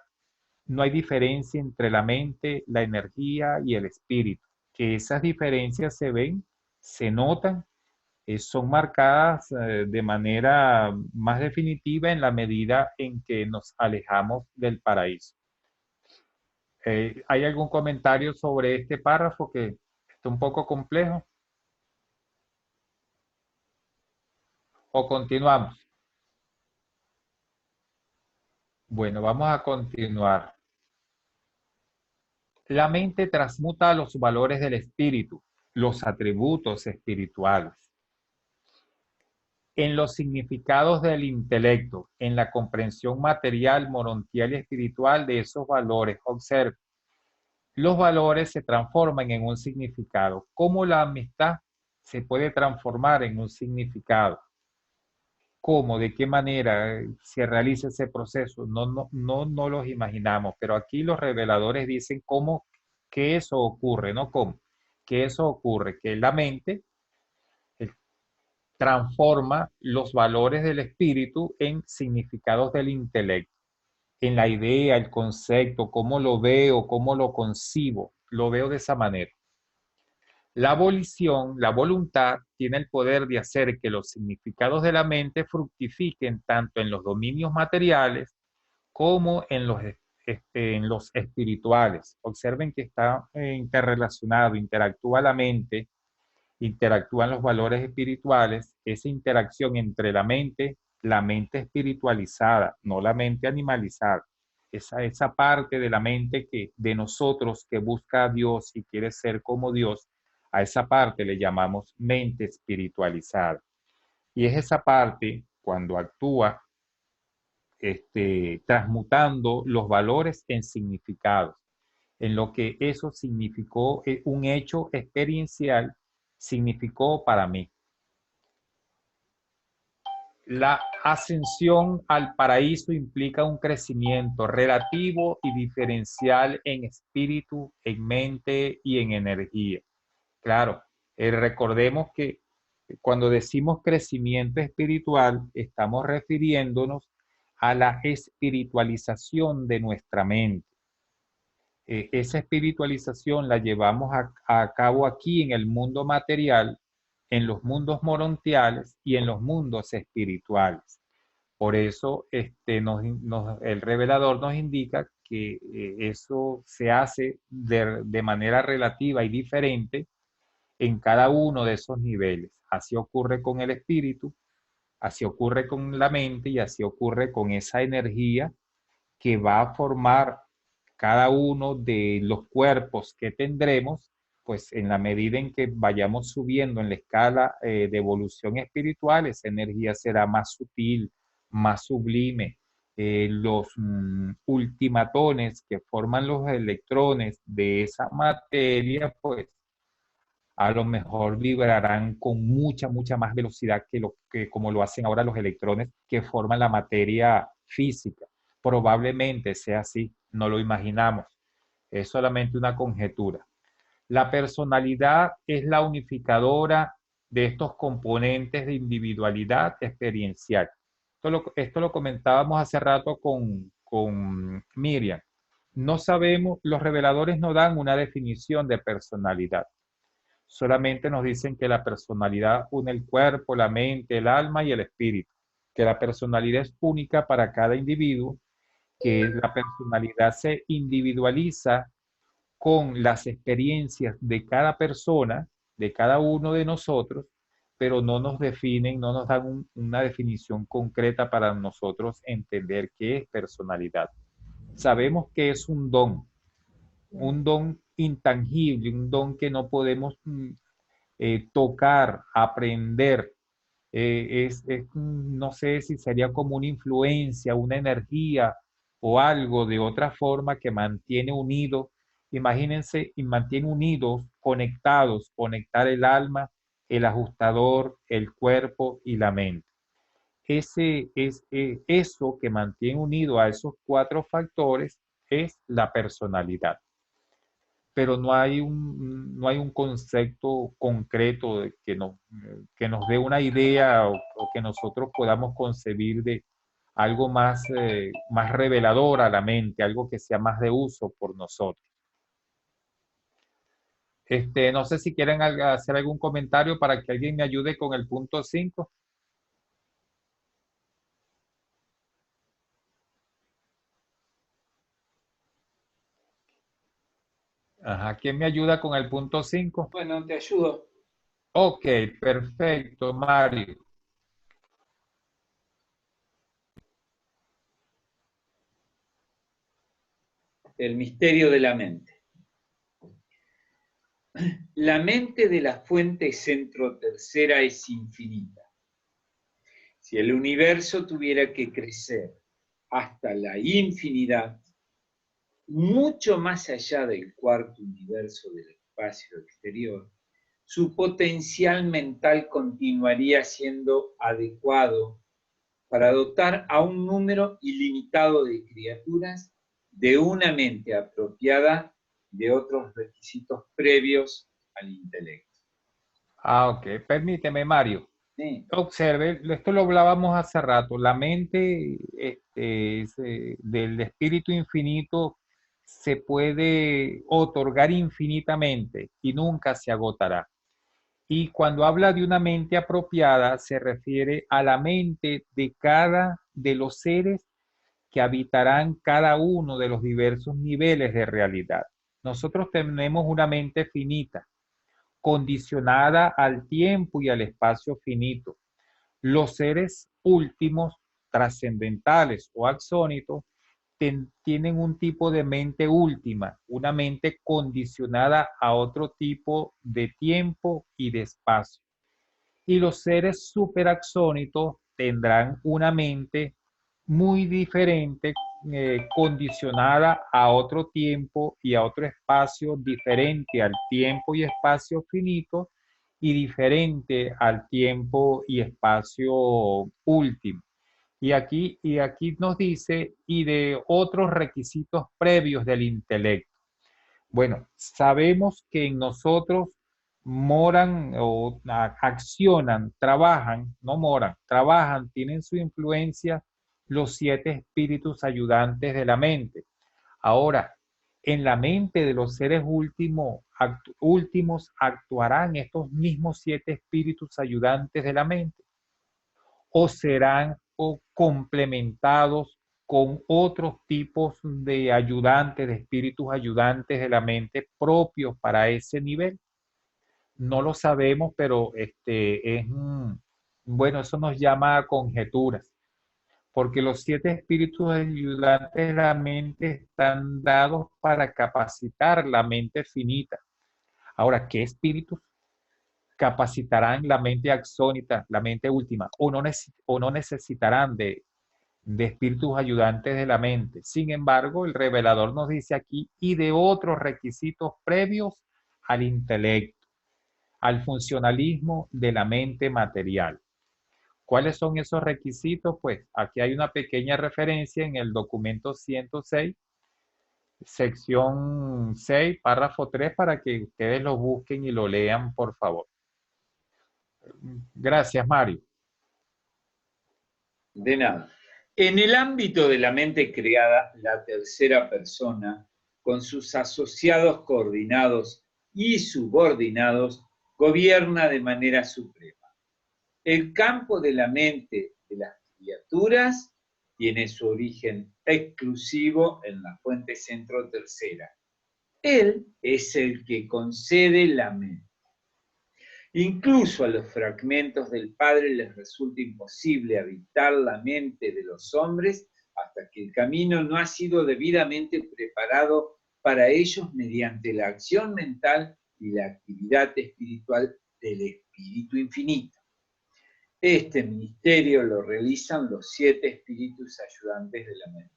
no hay diferencia entre la mente, la energía y el espíritu, que esas diferencias se ven, se notan, son marcadas de manera más definitiva en la medida en que nos alejamos del paraíso. ¿Hay algún comentario sobre este párrafo que está un poco complejo? ¿O continuamos? Bueno, vamos a continuar. La mente transmuta los valores del espíritu, los atributos espirituales, en los significados del intelecto, en la comprensión material, morontial y espiritual de esos valores. Observe, los valores se transforman en un significado. ¿Cómo la amistad se puede transformar en un significado? ¿Cómo? ¿De qué manera se realiza ese proceso? No los imaginamos, pero aquí los reveladores dicen cómo que eso ocurre, no cómo, que eso ocurre, que la mente transforma los valores del espíritu en significados del intelecto, en la idea, el concepto, cómo lo veo, cómo lo concibo, lo veo de esa manera. La volición, la voluntad, tiene el poder de hacer que los significados de la mente fructifiquen tanto en los dominios materiales como en los espirituales. Observen que está interrelacionado, interactúa la mente, interactúan los valores espirituales, esa interacción entre la mente espiritualizada, no la mente animalizada. Esa parte de la mente de nosotros que busca a Dios y quiere ser como Dios, a esa parte le llamamos mente espiritualizada. Y es esa parte cuando actúa transmutando los valores en significados, en lo que eso significó, un hecho experiencial significó para mí. La ascensión al paraíso implica un crecimiento relativo y diferencial en espíritu, en mente y en energía. Claro, recordemos que cuando decimos crecimiento espiritual, estamos refiriéndonos a la espiritualización de nuestra mente. Esa espiritualización la llevamos a cabo aquí en el mundo material, en los mundos morontiales y en los mundos espirituales. Por eso el revelador nos indica que eso se hace de manera relativa y diferente en cada uno de esos niveles. Así ocurre con el espíritu, así ocurre con la mente y así ocurre con esa energía que va a formar cada uno de los cuerpos que tendremos, pues en la medida en que vayamos subiendo en la escala de evolución espiritual, esa energía será más sutil, más sublime. Los ultimatones que forman los electrones de esa materia, pues a lo mejor vibrarán con mucha más velocidad que como lo hacen ahora los electrones que forman la materia física. Probablemente sea así, no lo imaginamos, Es solamente una conjetura. La personalidad es la unificadora de estos componentes de individualidad experiencial. Esto lo comentábamos hace rato con Miriam. No sabemos, los reveladores no dan una definición de personalidad. Solamente nos dicen que la personalidad une el cuerpo, la mente, el alma y el espíritu. Que la personalidad es única para cada individuo, que la personalidad se individualiza con las experiencias de cada persona, de cada uno de nosotros, pero no nos definen, no nos dan una definición concreta para nosotros entender qué es personalidad. Sabemos que es un don intangible, un don que no podemos tocar, aprender. No sé si sería como una influencia, una energía o algo de otra forma que mantiene unido. Imagínense, y mantiene unidos, conectados, conectar el alma, el ajustador, el cuerpo y la mente. Eso que mantiene unido a esos cuatro factores es la personalidad, pero no hay un concepto concreto que nos dé una idea o que nosotros podamos concebir de algo más, más revelador a la mente, algo que sea más de uso por nosotros. No sé si quieren hacer algún comentario para que alguien me ayude con el punto 5. Ajá, ¿quién me ayuda con el punto 5? Bueno, te ayudo. Ok, perfecto, Mario. El misterio de la mente. La mente de la fuente centro tercera es infinita. Si el universo tuviera que crecer hasta la infinidad, mucho más allá del cuarto universo del espacio exterior, su potencial mental continuaría siendo adecuado para dotar a un número ilimitado de criaturas de una mente apropiada de otros requisitos previos al intelecto. Ah, ok, permíteme, Mario. Sí. Observe, esto lo hablábamos hace rato, la mente del espíritu infinito se puede otorgar infinitamente y nunca se agotará. Y cuando habla de una mente apropiada, se refiere a la mente de cada de los seres que habitarán cada uno de los diversos niveles de realidad. Nosotros tenemos una mente finita, condicionada al tiempo y al espacio finito. Los seres últimos, trascendentales o axónitos, tienen un tipo de mente última, una mente condicionada a otro tipo de tiempo y de espacio. Y los seres superaxónitos tendrán una mente muy diferente, condicionada a otro tiempo y a otro espacio diferente al tiempo y espacio finito y diferente al tiempo y espacio último. Y aquí nos dice, y de otros requisitos previos del intelecto. Bueno, sabemos que en nosotros moran o accionan, trabajan, no moran, trabajan, tienen su influencia los 7 espíritus ayudantes de la mente. Ahora, en la mente de los seres últimos actuarán estos mismos 7 espíritus ayudantes de la mente o serán complementados con otros tipos de ayudantes, de espíritus ayudantes de la mente propios para ese nivel. No lo sabemos, pero bueno, eso nos llama a conjeturas, porque los 7 espíritus ayudantes de la mente están dados para capacitar la mente finita. Ahora, ¿qué espíritus capacitarán la mente axónita, la mente última, o no necesitarán de espíritus ayudantes de la mente? Sin embargo, el revelador nos dice aquí, y de otros requisitos previos al intelecto, al funcionalismo de la mente material. ¿Cuáles son esos requisitos? Pues aquí hay una pequeña referencia en el documento 106 sección 6, párrafo 3, para que ustedes lo busquen y lo lean, por favor. Gracias, Mario. De nada. En el ámbito de la mente creada, la tercera persona, con sus asociados coordinados y subordinados, gobierna de manera suprema. El campo de la mente de las criaturas tiene su origen exclusivo en la fuente centro tercera. Él es el que concede la mente. Incluso a los fragmentos del Padre les resulta imposible habitar la mente de los hombres hasta que el camino no ha sido debidamente preparado para ellos mediante la acción mental y la actividad espiritual del Espíritu Infinito. Este ministerio lo realizan los 7 espíritus ayudantes de la mente.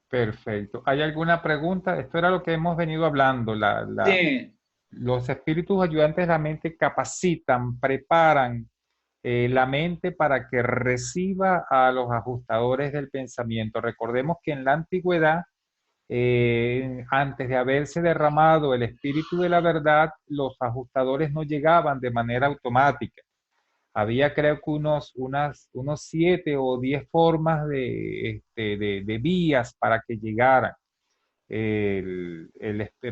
Perfecto. ¿Hay alguna pregunta? Esto era lo que hemos venido hablando. Sí. Los espíritus ayudantes de la mente capacitan, preparan la mente para que reciba a los ajustadores del pensamiento. Recordemos que en la antigüedad, antes de haberse derramado el espíritu de la verdad, los ajustadores no llegaban de manera automática. Había, creo que unos 7 o 10 formas de vías para que llegaran.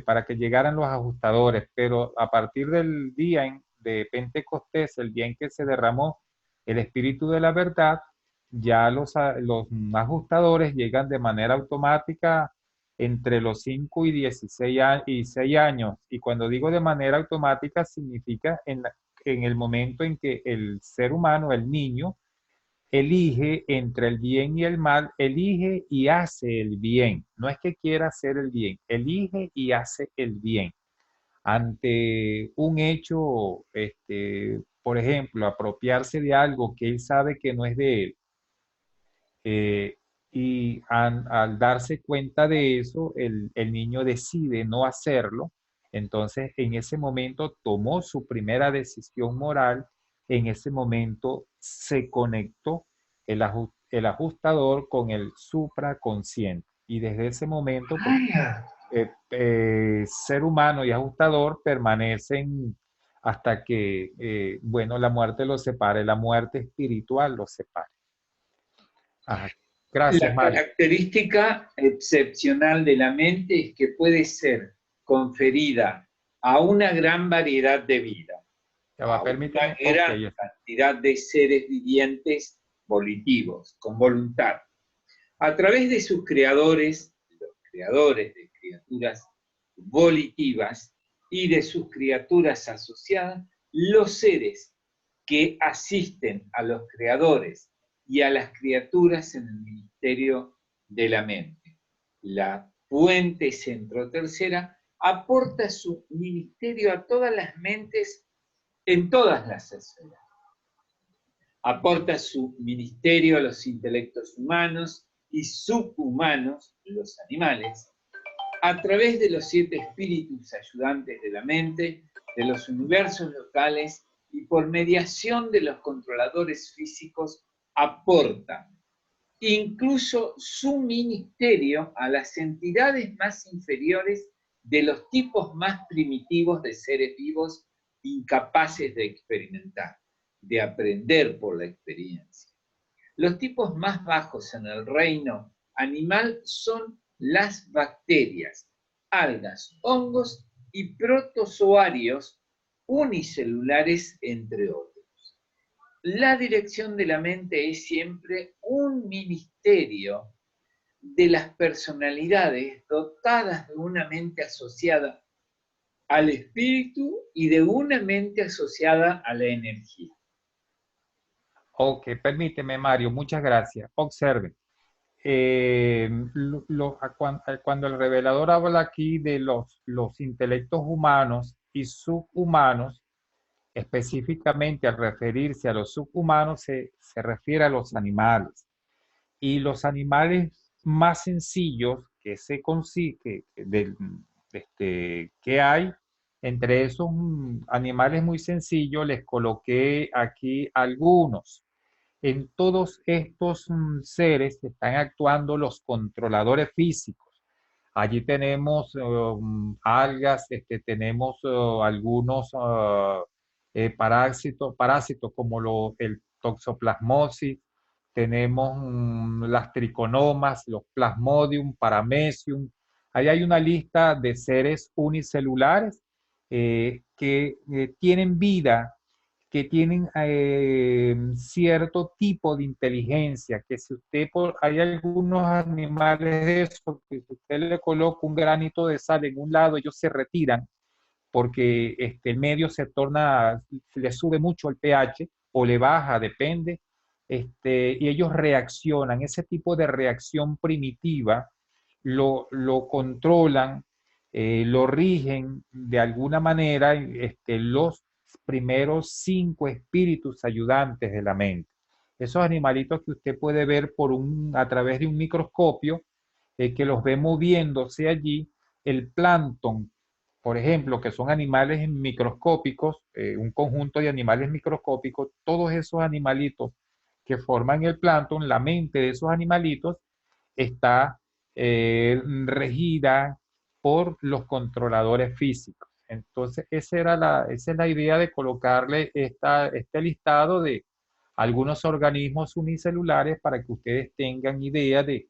Para que llegaran los ajustadores, pero a partir del día de Pentecostés, el día en que se derramó el Espíritu de la Verdad, ya los ajustadores llegan de manera automática entre los 5 y 16 y 6 años. Y cuando digo de manera automática, significa en el momento en que el ser humano, el niño, elige entre el bien y el mal, elige y hace el bien. No es que quiera hacer el bien, elige y hace el bien. Ante un hecho, por ejemplo, apropiarse de algo que él sabe que no es de él, y al darse cuenta de eso, el niño decide no hacerlo. Entonces, en ese momento tomó su primera decisión moral, en ese momento se conectó el ajustador con el supraconsciente. Y desde ese momento, pues, ser humano y ajustador permanecen hasta que, bueno, la muerte los separe, la muerte espiritual los separe. Ajá. Gracias, La Mario. característica excepcional de la mente es que puede ser conferida a una gran variedad de vida, Ya va, a permíteme. una gran Ok, cantidad de seres vivientes volitivos, con voluntad, a través de sus creadores, los creadores de criaturas volitivas y de sus criaturas asociadas, los seres que asisten a los creadores y a las criaturas en el ministerio de la mente. La fuente centro tercera aporta su ministerio a todas las mentes en todas las esferas. Aporta su ministerio a los intelectos humanos y subhumanos, los animales, a través de los 7 espíritus ayudantes de la mente, de los universos locales y por mediación de los controladores físicos, aporta incluso su ministerio a las entidades más inferiores de los tipos más primitivos de seres vivos incapaces de experimentar, de aprender por la experiencia. Los tipos más bajos en el reino animal son las bacterias, algas, hongos y protozoarios unicelulares, entre otros. La dirección de la mente es siempre un ministerio de las personalidades dotadas de una mente asociada al espíritu y de una mente asociada a la energía. ok, permíteme, Mario, muchas gracias. Observen. Cuando el revelador habla aquí de los intelectos humanos y subhumanos, específicamente al referirse a los subhumanos, se refiere a los animales. Y los animales más sencillos que se consigue, que hay, entre esos animales muy sencillos, les coloqué aquí algunos. En todos estos seres están actuando los controladores físicos. Allí tenemos algas, tenemos algunos parásitos como el toxoplasmosis, tenemos las triconomas, los plasmodium, paramecium. Ahí hay una lista de seres unicelulares que tienen vida, que tienen cierto tipo de inteligencia, que si usted, hay algunos animales de esos, que si usted le coloca un granito de sal en un lado, ellos se retiran porque el medio se torna, le sube mucho el pH o le baja, depende, y ellos reaccionan. Ese tipo de reacción primitiva lo controlan, lo rigen de alguna manera los primeros 5 espíritus ayudantes de la mente. Esos animalitos que usted puede ver a través de un microscopio, que los ve moviéndose allí, el plancton, por ejemplo, que son animales microscópicos, un conjunto de animales microscópicos, todos esos animalitos que forman el plancton, la mente de esos animalitos está regida por los controladores físicos. Entonces, esa es la idea de colocarle este listado de algunos organismos unicelulares para que ustedes tengan idea de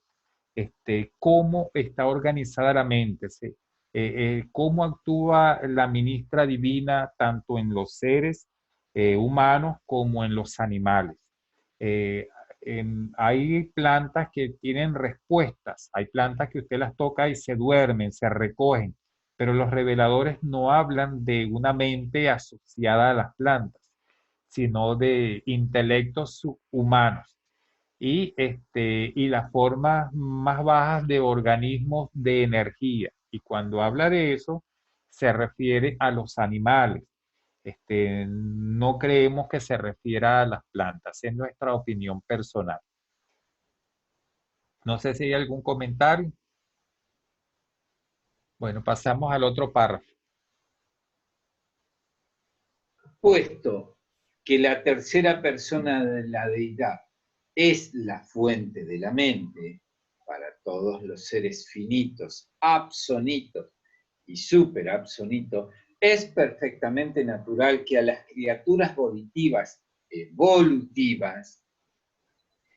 cómo está organizada la mente, ¿sí? Cómo actúa la ministra divina tanto en los seres humanos como en los animales. Eh, Hay plantas que tienen respuestas, hay plantas que usted las toca y se duermen, se recogen, pero los reveladores no hablan de una mente asociada a las plantas, sino de intelectos humanos y las formas más bajas de organismos de energía. Y cuando habla de eso, se refiere a los animales. No creemos que se refiera a las plantas, es nuestra opinión personal. No sé si hay algún comentario. Bueno, pasamos al otro párrafo. Puesto que la tercera persona de la deidad es la fuente de la mente para todos los seres finitos, absonitos y superabsonitos, es perfectamente natural que a las criaturas volitivas, evolutivas,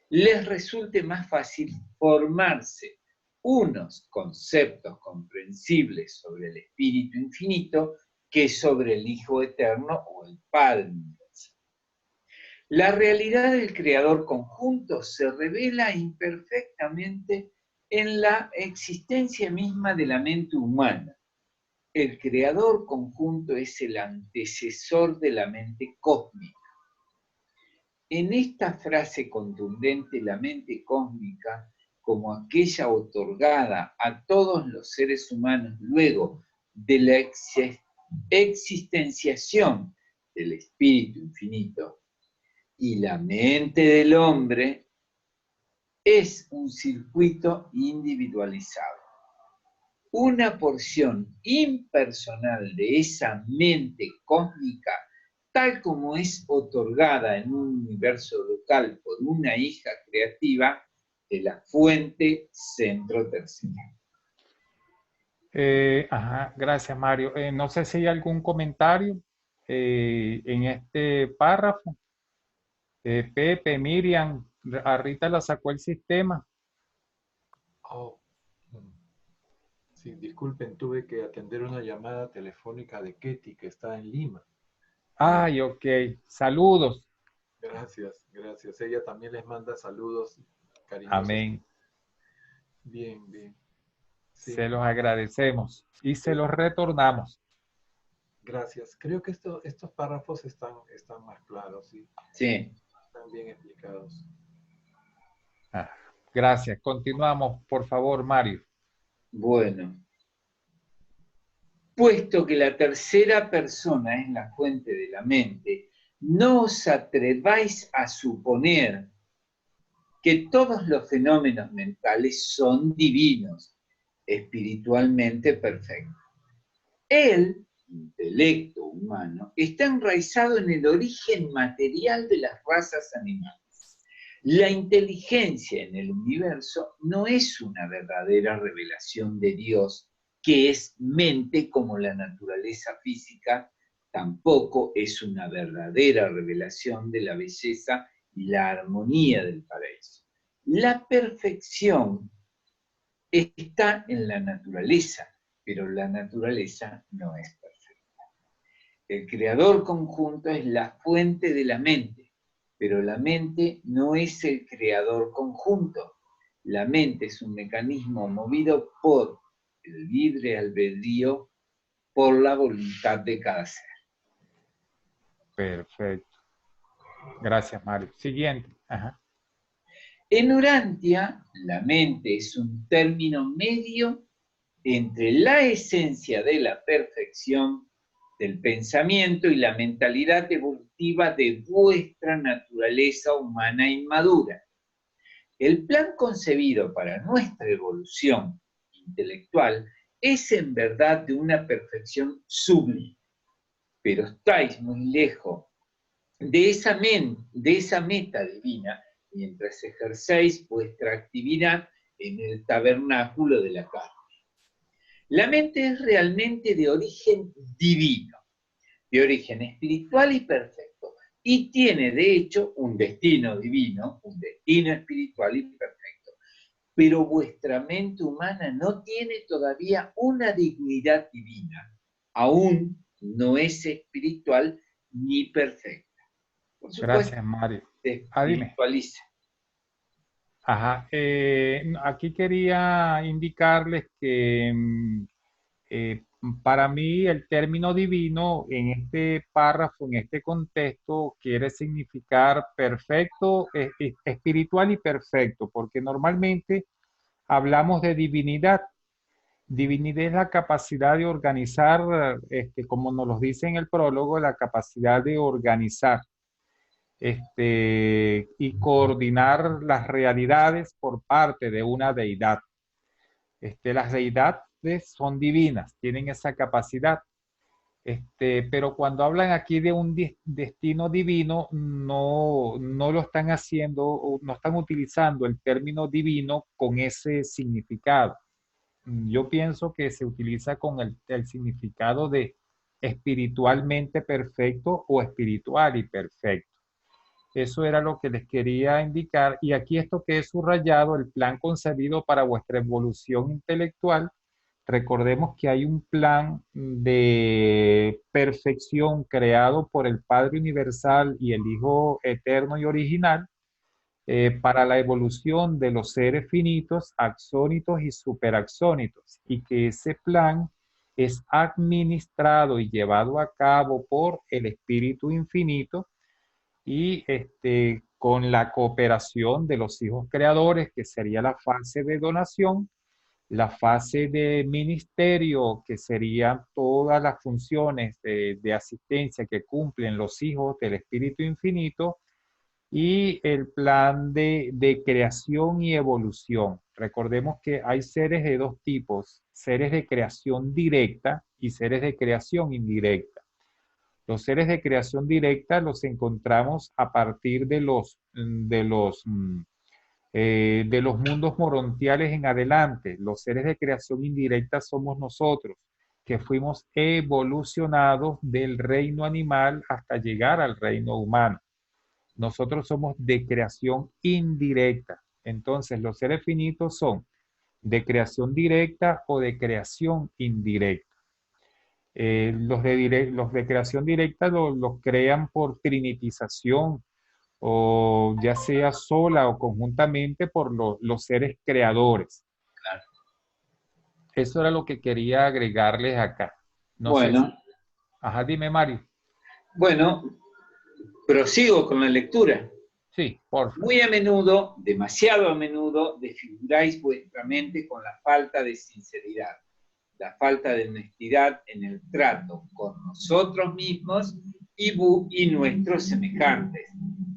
les resulte más fácil formarse unos conceptos comprensibles sobre el espíritu infinito que sobre el Hijo Eterno o el Padre Universal. La realidad del creador conjunto se revela imperfectamente en la existencia misma de la mente humana. El creador conjunto es el antecesor de la mente cósmica. En esta frase contundente, la mente cósmica, como aquella otorgada a todos los seres humanos luego de la existenciación del espíritu infinito, y la mente del hombre, es un circuito individualizado. Una porción impersonal de esa mente cósmica, tal como es otorgada en un universo local por una hija creativa de la fuente centro tercera. Gracias, Mario. No sé si hay algún comentario en este párrafo. Pepe, Miriam, a Rita la sacó el sistema. Oh, sí, disculpen, tuve que atender una llamada telefónica de Ketty, que está en Lima. Ay, ok. Saludos. Gracias, gracias. Ella también les manda saludos cariñosos. Amén. Bien, bien. Sí. Se los agradecemos y se los retornamos. Gracias. Creo que estos párrafos están más claros, ¿sí? Sí. Están bien explicados. Gracias. Continuamos, por favor, Mario. Bueno. Puesto que la tercera persona es la fuente de la mente, no os atreváis a suponer que todos los fenómenos mentales son divinos, espiritualmente perfectos. El intelecto humano está enraizado en el origen material de las razas animales. La inteligencia en el universo no es una verdadera revelación de Dios, que es mente como la naturaleza física, tampoco es una verdadera revelación de la belleza y la armonía del paraíso. La perfección está en la naturaleza, pero la naturaleza no es perfecta. El creador conjunto es la fuente de la mente, pero la mente no es el creador conjunto. La mente es un mecanismo movido por el libre albedrío, por la voluntad de cada ser. Perfecto. Gracias, Mario. Siguiente. Ajá. En Urantia, la mente es un término medio entre la esencia de la perfección del pensamiento y la mentalidad evolutiva de vuestra naturaleza humana inmadura. El plan concebido para nuestra evolución intelectual es en verdad de una perfección sublime, pero estáis muy lejos de esa meta divina mientras ejercéis vuestra actividad en el tabernáculo de la carne. La mente es realmente de origen divino, de origen espiritual y perfecto, y tiene de hecho un destino divino, un destino espiritual y perfecto. Pero vuestra mente humana no tiene todavía una dignidad divina, aún no es espiritual ni perfecta. Por supuesto, Gracias, Mario. se Dime. espiritualiza. Ajá. Aquí quería indicarles que para mí el término divino en este párrafo, en este contexto, quiere significar perfecto, espiritual y perfecto, porque normalmente hablamos de divinidad. Divinidad es la capacidad de organizar, como nos lo dice en el prólogo, la capacidad de organizar y coordinar las realidades por parte de una deidad. Las deidades son divinas, tienen esa capacidad. Pero cuando hablan aquí de un destino divino, no lo están haciendo, o no están utilizando el término divino con ese significado. Yo pienso que se utiliza con el significado de espiritualmente perfecto o espiritual y perfecto. Eso era lo que les quería indicar. Y aquí esto que he subrayado, el plan concebido para vuestra evolución intelectual. Recordemos que hay un plan de perfección creado por el Padre Universal y el Hijo Eterno y Original para la evolución de los seres finitos, axónitos y superaxónitos, y que ese plan es administrado y llevado a cabo por el Espíritu Infinito y con la cooperación de los hijos creadores, que sería la fase de donación, la fase de ministerio, que serían todas las funciones de asistencia que cumplen los hijos del Espíritu Infinito, y el plan de creación y evolución. Recordemos que hay seres de dos tipos, seres de creación directa y seres de creación indirecta. Los seres de creación directa los encontramos a partir de los mundos morontiales en adelante. Los seres de creación indirecta somos nosotros, que fuimos evolucionados del reino animal hasta llegar al reino humano. Nosotros somos de creación indirecta. Entonces, los seres finitos son de creación directa o de creación indirecta. Los de creación directa los crean por trinitización, o ya sea sola o conjuntamente por los seres creadores. Claro. Eso era lo que quería agregarles acá. No sé Bueno, si... Ajá, dime, Mario. bueno, prosigo con la lectura. Sí, por favor. Muy a menudo, demasiado a menudo, desfiguráis vuestra mente con la falta de sinceridad, la falta de honestidad en el trato con nosotros mismos y nuestros semejantes,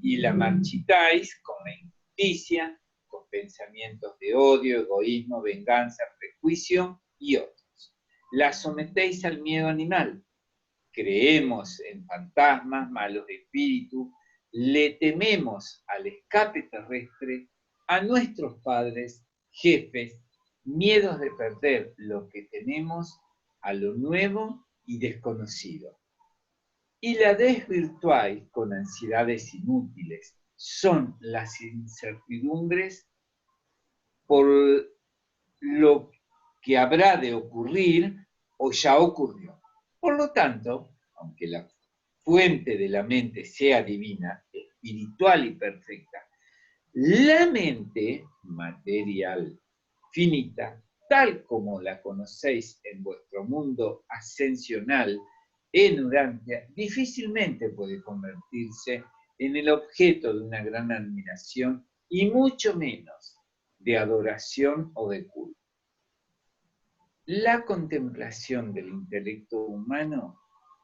y la marchitáis con la injusticia, con pensamientos de odio, egoísmo, venganza, prejuicio y otros. La sometéis al miedo animal. Creemos en fantasmas, malos espíritus, le tememos al escape terrestre, a nuestros padres, jefes, miedos de perder lo que tenemos, a lo nuevo y desconocido. Y la desvirtuáis con ansiedades inútiles. Son las incertidumbres por lo que habrá de ocurrir o ya ocurrió. Por lo tanto, aunque la fuente de la mente sea divina, espiritual y perfecta, la mente material, finita, tal como la conocéis en vuestro mundo ascensional, en Urantia, difícilmente puede convertirse en el objeto de una gran admiración y mucho menos de adoración o de culto. La contemplación del intelecto humano,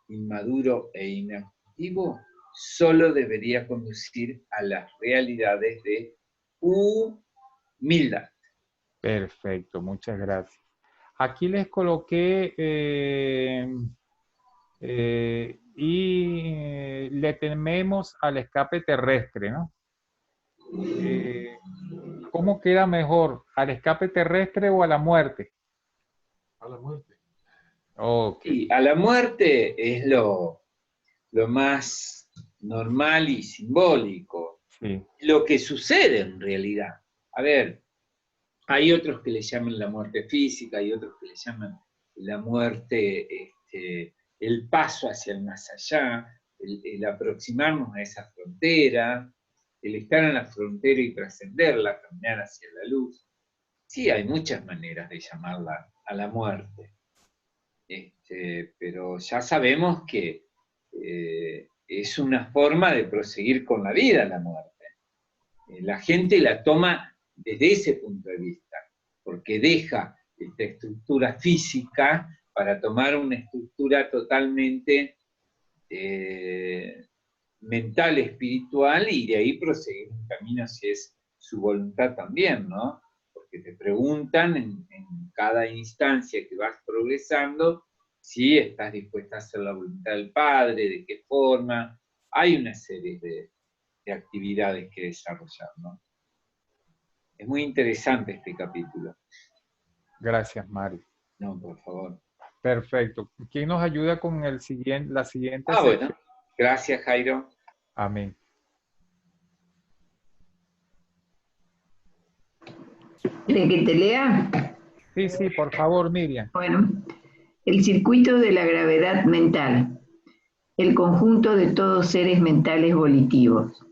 inmaduro e inactivo, solo debería conducir a las realidades de humildad. Perfecto, muchas gracias. Aquí les coloqué y le tememos al escape terrestre, ¿no? ¿Cómo queda mejor? ¿Al escape terrestre o a la muerte? A la muerte. Ok. Y a la muerte es lo más normal y simbólico. Sí. Lo que sucede en realidad. A ver, hay otros que le llaman la muerte física, hay otros que le llaman la muerte, el paso hacia el más allá, el aproximarnos a esa frontera, el estar en la frontera y trascenderla, caminar hacia la luz. Sí, hay muchas maneras de llamarla a la muerte. Pero ya sabemos que es una forma de proseguir con la vida la muerte. La gente la toma desde ese punto de vista, porque deja esta estructura física para tomar una estructura totalmente mental, espiritual, y de ahí proseguir un camino si es su voluntad también, ¿no? Porque te preguntan en cada instancia que vas progresando si estás dispuesta a hacer la voluntad del Padre, de qué forma. Hay una serie de actividades que desarrollar, ¿no? Es muy interesante este capítulo. Gracias, Mario. No, por favor. Perfecto. ¿Quién nos ayuda con la siguiente Bueno. sección? Gracias, Jairo. Amén. ¿Quiere que te lea? Sí, por favor, Miriam. Bueno, el circuito de la gravedad mental, el conjunto de todos seres mentales volitivos.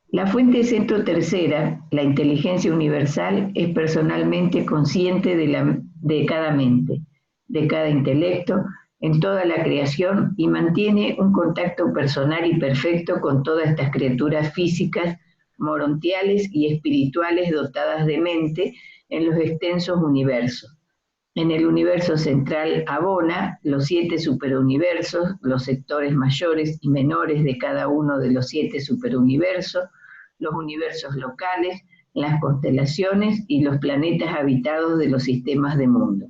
La fuente centro tercera, la inteligencia universal, es personalmente consciente de cada mente, de cada intelecto, en toda la creación y mantiene un contacto personal y perfecto con todas estas criaturas físicas, morontiales y espirituales dotadas de mente en los extensos universos. En el universo central abona los 7 superuniversos, los sectores mayores y menores de cada uno de los 7 superuniversos, los universos locales, las constelaciones y los planetas habitados de los sistemas de mundo.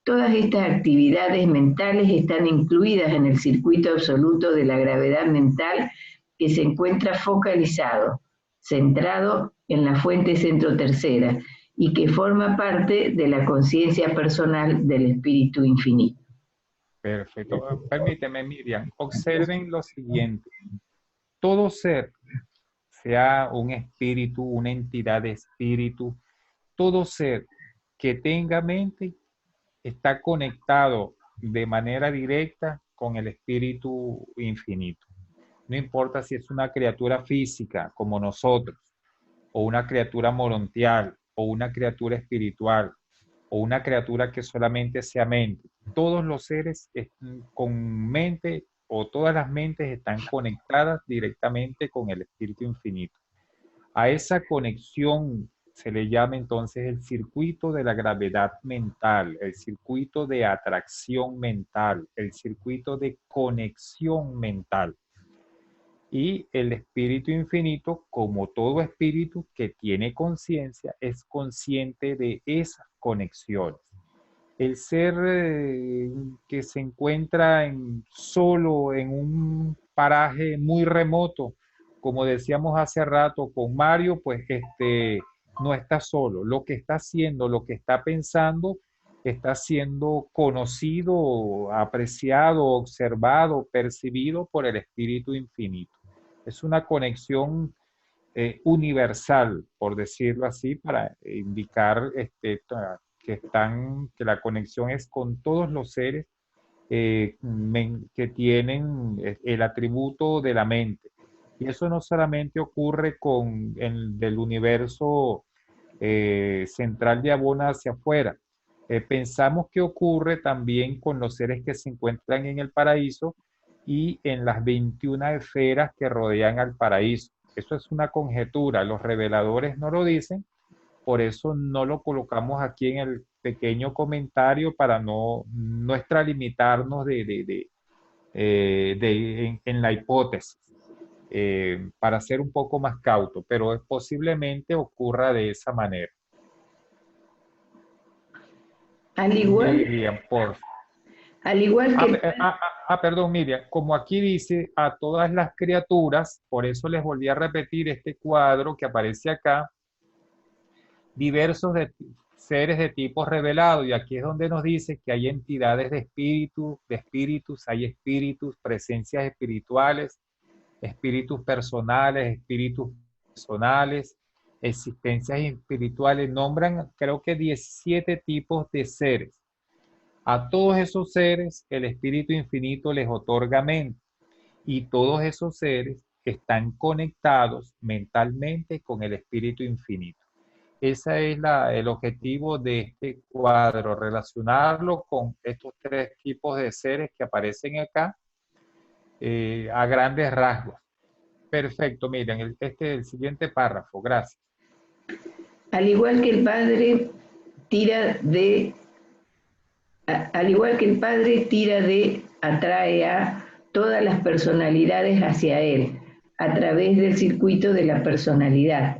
Todas estas actividades mentales están incluidas en el circuito absoluto de la gravedad mental que se encuentra focalizado, centrado en la fuente centro tercera y que forma parte de la conciencia personal del Espíritu Infinito. Perfecto. Permíteme, Miriam, observen lo siguiente. Todo ser, sea un espíritu, una entidad de espíritu, todo ser que tenga mente está conectado de manera directa con el espíritu infinito. No importa si es una criatura física como nosotros, o una criatura morontial, o una criatura espiritual, o una criatura que solamente sea mente. Todos los seres con mente o todas las mentes están conectadas directamente con el espíritu infinito. A esa conexión se le llama entonces el circuito de la gravedad mental, el circuito de atracción mental, el circuito de conexión mental. Y el espíritu infinito, como todo espíritu que tiene conciencia, es consciente de esas conexiones. El ser que se encuentra solo en un paraje muy remoto, como decíamos hace rato con Mario, pues no está solo. Lo que está haciendo, lo que está pensando, está siendo conocido, apreciado, observado, percibido por el Espíritu Infinito. Es una conexión universal, por decirlo así, para indicar que la conexión es con todos los seres que tienen el atributo de la mente. Y eso no solamente ocurre con el del universo central de Abona hacia afuera. Pensamos que ocurre también con los seres que se encuentran en el paraíso y en las 21 esferas que rodean al paraíso. Eso es una conjetura, los reveladores no lo dicen, por eso no lo colocamos aquí en el pequeño comentario para no extralimitarnos en la hipótesis, para ser un poco más cauto, pero posiblemente ocurra de esa manera. Al igual, Miriam, por al igual que perdón, Miriam, como aquí dice a todas las criaturas, por eso les volví a repetir este cuadro que aparece acá, diversos seres de tipo revelado, y aquí es donde nos dice que hay entidades de espíritus, hay espíritus, presencias espirituales, espíritus personales, existencias espirituales, nombran creo que 17 tipos de seres. A todos esos seres el Espíritu Infinito les otorga mente y todos esos seres están conectados mentalmente con el Espíritu Infinito. Ese es el objetivo de este cuadro, relacionarlo con estos tres tipos de seres que aparecen acá a grandes rasgos. Perfecto, miren, este es el siguiente párrafo, gracias. al igual que el padre tira de al igual que el padre atrae a todas las personalidades hacia él a través del circuito de la personalidad,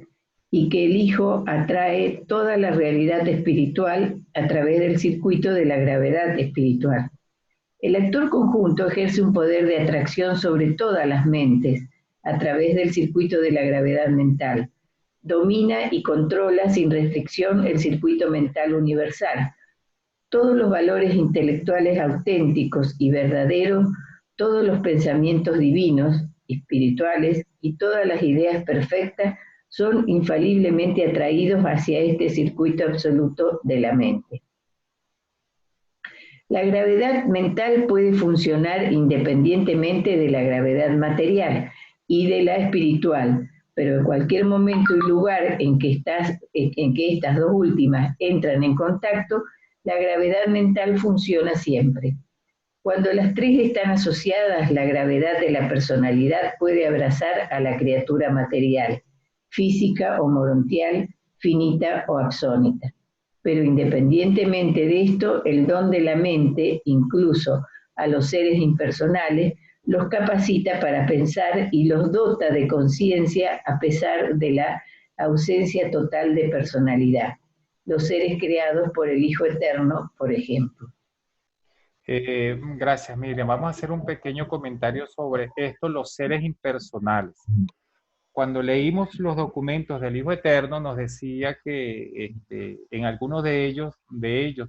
y que el hijo atrae toda la realidad espiritual a través del circuito de la gravedad espiritual. El actor conjunto ejerce un poder de atracción sobre todas las mentes a través del circuito de la gravedad mental. Domina y controla sin restricción el circuito mental universal. Todos los valores intelectuales auténticos y verdaderos, todos los pensamientos divinos, espirituales y todas las ideas perfectas son infaliblemente atraídos hacia este circuito absoluto de la mente. La gravedad mental puede funcionar independientemente de la gravedad material y de la espiritual, pero en cualquier momento y lugar en que estas dos últimas entran en contacto, la gravedad mental funciona siempre. Cuando las tres están asociadas, la gravedad de la personalidad puede abrazar a la criatura material, física o morontial, finita o absónita. Pero independientemente de esto, el don de la mente, incluso a los seres impersonales, los capacita para pensar y los dota de conciencia a pesar de la ausencia total de personalidad. Los seres creados por el Hijo Eterno, por ejemplo. Gracias, Miriam. Vamos a hacer un pequeño comentario sobre esto, los seres impersonales. Cuando leímos los documentos del Hijo Eterno, nos decía que en algunos de ellos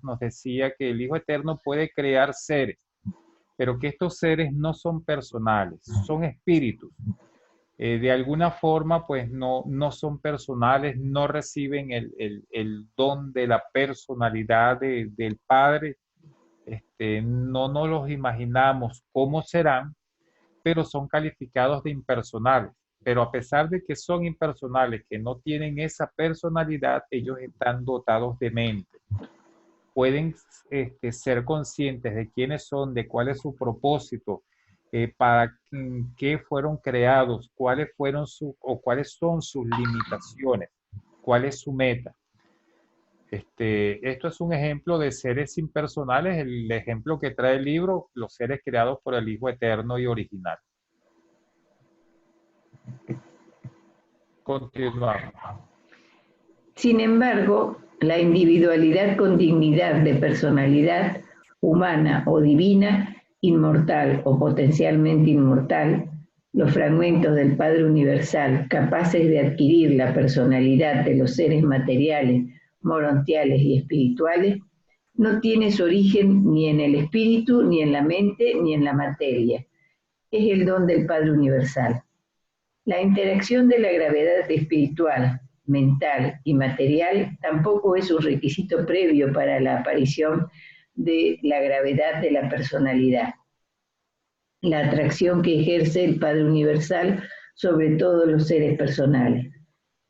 nos decía que el Hijo Eterno puede crear seres, pero que estos seres no son personales, son espíritus. De alguna forma, pues no son personales, no reciben el don de la personalidad del Padre. No los imaginamos cómo serán, pero son calificados de impersonales. Pero a pesar de que son impersonales, que no tienen esa personalidad, ellos están dotados de mente. Pueden ser conscientes de quiénes son, de cuál es su propósito, para qué fueron creados, cuáles son sus limitaciones, cuál es su meta. Esto es un ejemplo de seres impersonales, el ejemplo que trae el libro, los seres creados por el Hijo Eterno y original. Continuamos. Sin embargo, la individualidad con dignidad de personalidad humana o divina, inmortal o potencialmente inmortal, los fragmentos del Padre Universal capaces de adquirir la personalidad de los seres materiales, morontiales y espirituales, no tiene su origen ni en el espíritu, ni en la mente, ni en la materia. Es el don del Padre Universal. La interacción de la gravedad espiritual, mental y material tampoco es un requisito previo para la aparición de la gravedad de la personalidad. La atracción que ejerce el Padre Universal sobre todos los seres personales.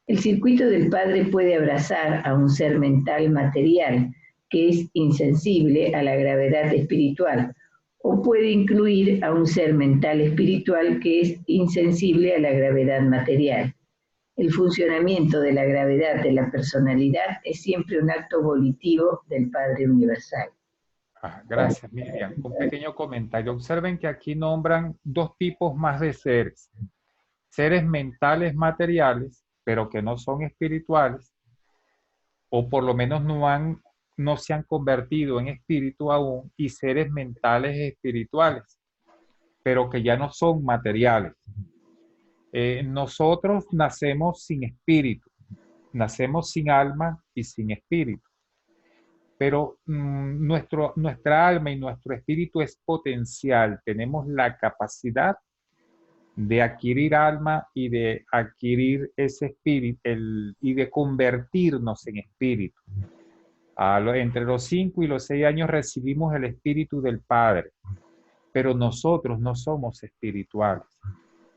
El circuito del Padre puede abrazar a un ser mental material que es insensible a la gravedad espiritual, o puede incluir a un ser mental espiritual que es insensible a la gravedad material. El funcionamiento de la gravedad de la personalidad es siempre un acto volitivo del Padre Universal. Gracias, Miriam. Un pequeño comentario. Observen que aquí nombran dos tipos más de seres. Seres mentales materiales, pero que no son espirituales, o por lo menos no se han convertido en espíritu aún, y seres mentales espirituales, pero que ya no son materiales. Nosotros nacemos sin espíritu, nacemos sin alma y sin espíritu, pero nuestra alma y nuestro espíritu es potencial, tenemos la capacidad de adquirir alma y de adquirir ese espíritu y de convertirnos en espíritu. Entre los 5 y los 6 años recibimos el espíritu del Padre, pero nosotros no somos espirituales.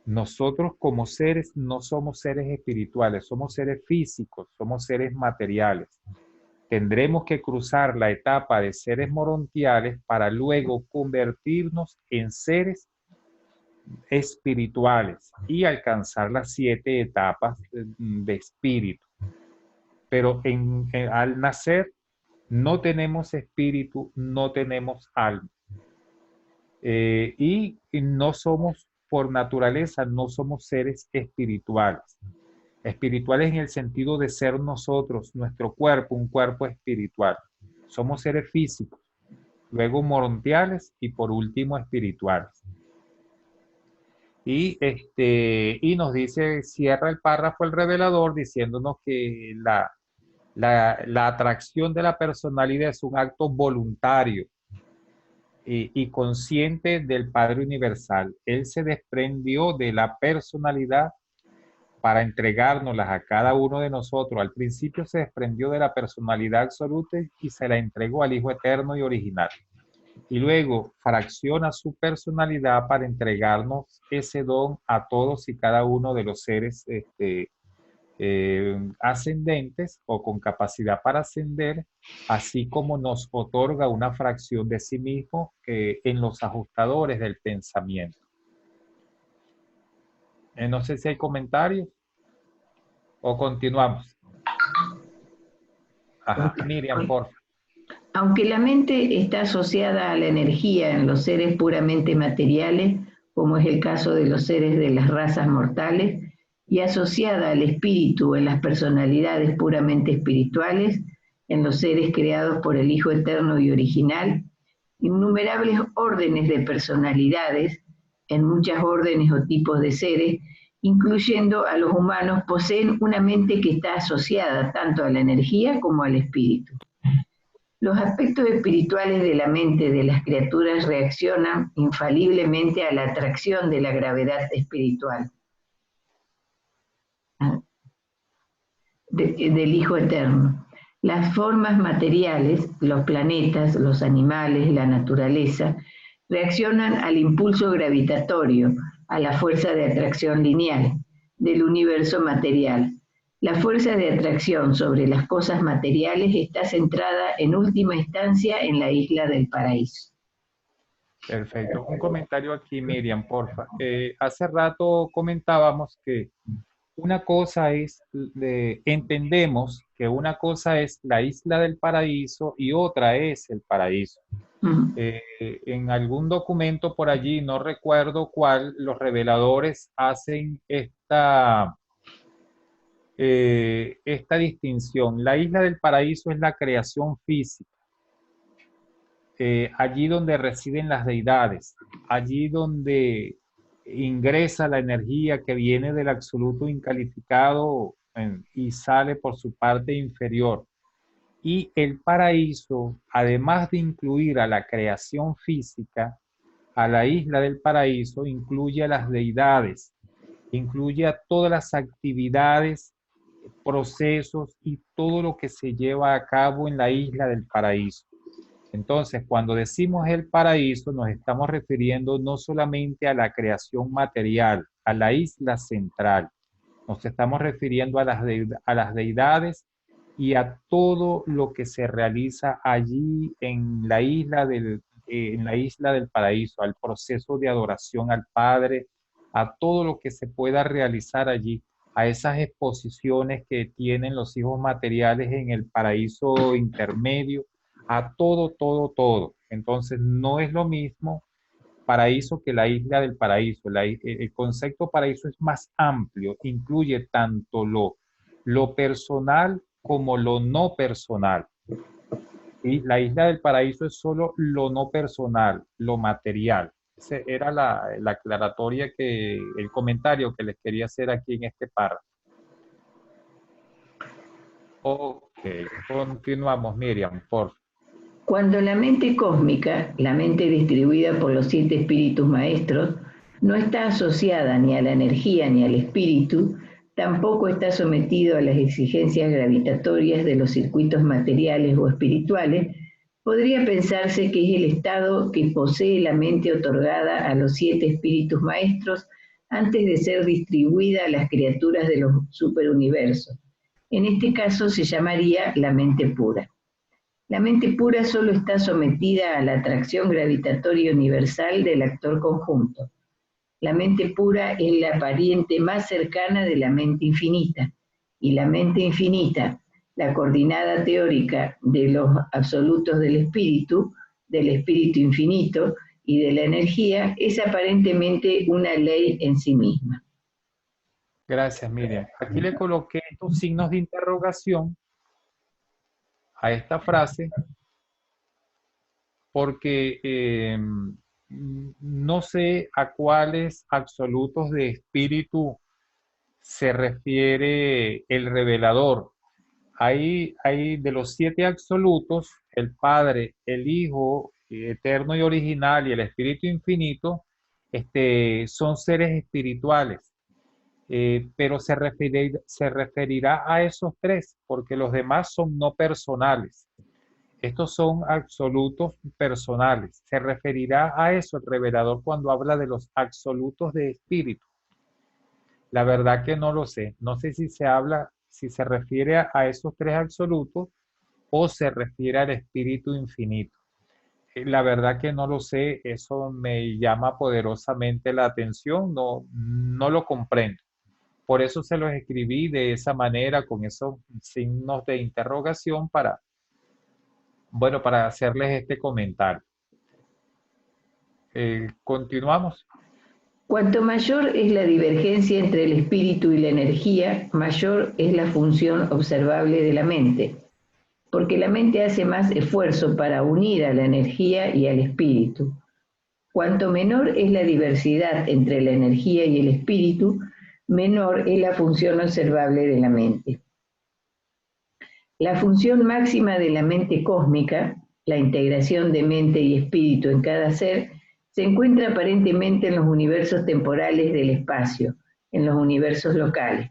Nosotros como seres no somos seres espirituales, somos seres físicos, somos seres materiales. Tendremos que cruzar la etapa de seres morontiales para luego convertirnos en seres espirituales y alcanzar las 7 etapas de espíritu. Pero al nacer no tenemos espíritu, no tenemos alma. Y no somos, por naturaleza, no somos seres espirituales. Espirituales en el sentido de ser nosotros, nuestro cuerpo, un cuerpo espiritual. Somos seres físicos, luego morontiales y por último espirituales. Y nos dice, cierra el párrafo el revelador diciéndonos que la atracción de la personalidad es un acto voluntario y consciente del Padre Universal. Él se desprendió de la personalidad para entregárnoslas a cada uno de nosotros. Al principio se desprendió de la personalidad absoluta y se la entregó al Hijo Eterno y Original. Y luego fracciona su personalidad para entregarnos ese don a todos y cada uno de los seres ascendentes o con capacidad para ascender, así como nos otorga una fracción de sí mismo en los ajustadores del pensamiento. No sé si hay comentarios o continuamos. Ajá, Miriam, por favor. Aunque la mente está asociada a la energía en los seres puramente materiales, como es el caso de los seres de las razas mortales, y asociada al espíritu en las personalidades puramente espirituales, en los seres creados por el Hijo Eterno y Original, innumerables órdenes de personalidades, en muchas órdenes o tipos de seres, incluyendo a los humanos, poseen una mente que está asociada tanto a la energía como al espíritu. Los aspectos espirituales de la mente de las criaturas reaccionan infaliblemente a la atracción de la gravedad espiritual del Hijo Eterno. Las formas materiales, los planetas, los animales, la naturaleza, reaccionan al impulso gravitatorio, a la fuerza de atracción lineal del universo material. La fuerza de atracción sobre las cosas materiales está centrada en última instancia en la isla del paraíso. Perfecto. Un comentario aquí, Miriam, porfa. Hace rato comentábamos que una cosa es, entendemos que una cosa es la isla del paraíso y otra es el paraíso. En algún documento por allí, no recuerdo cuál, los reveladores hacen esta esta distinción. La isla del paraíso es la creación física, allí donde residen las deidades, allí donde ingresa la energía que viene del absoluto incalificado y sale por su parte inferior. Y el paraíso, además de incluir a la creación física, a la isla del paraíso incluye a las deidades, incluye a todas las actividades, procesos y todo lo que se lleva a cabo en la isla del paraíso. Entonces, cuando decimos el paraíso, nos estamos refiriendo no solamente a la creación material, a la isla central, nos estamos refiriendo a las deidades y a todo lo que se realiza allí en la isla del paraíso, al proceso de adoración al Padre, a todo lo que se pueda realizar allí, a esas exposiciones que tienen los hijos materiales en el paraíso intermedio, a todo, todo, todo. Entonces, no es lo mismo paraíso que la isla del paraíso. El concepto paraíso es más amplio, incluye tanto lo personal como lo no personal. Y la isla del paraíso es solo lo no personal, lo material. Esa era la aclaratoria el comentario que les quería hacer aquí en este párrafo. Ok, continuamos, Miriam, por favor. Cuando la mente cósmica, la mente distribuida por los 7 espíritus maestros, no está asociada ni a la energía ni al espíritu, tampoco está sometido a las exigencias gravitatorias de los circuitos materiales o espirituales, podría pensarse que es el estado que posee la mente otorgada a los 7 espíritus maestros antes de ser distribuida a las criaturas de los superuniversos. En este caso se llamaría la mente pura. La mente pura solo está sometida a la atracción gravitatoria universal del actor conjunto. La mente pura es la pariente más cercana de la mente infinita, y la mente infinita, la coordinada teórica de los absolutos del espíritu infinito y de la energía, es aparentemente una ley en sí misma. Gracias, Miriam. Aquí le coloqué estos signos de interrogación a esta frase porque no sé a cuáles absolutos de espíritu se refiere el revelador. Hay de los 7 absolutos, el Padre, el Hijo, eterno y original y el Espíritu infinito, son seres espirituales. Pero se referirá a esos 3 porque los demás son no personales. Estos son absolutos personales. Se referirá a eso el revelador cuando habla de los absolutos de espíritu. La verdad que no lo sé. No sé si se refiere a esos 3 absolutos o se refiere al espíritu infinito. La verdad que no lo sé. Eso me llama poderosamente la atención. No lo comprendo. Por eso se los escribí de esa manera, con esos signos de interrogación para hacerles este comentario. Continuamos. Cuanto mayor es la divergencia entre el espíritu y la energía, mayor es la función observable de la mente, porque la mente hace más esfuerzo para unir a la energía y al espíritu. Cuanto menor es la diversidad entre la energía y el espíritu, menor es la función observable de la mente. La función máxima de la mente cósmica, la integración de mente y espíritu en cada ser, se encuentra aparentemente en los universos temporales del espacio, en los universos locales.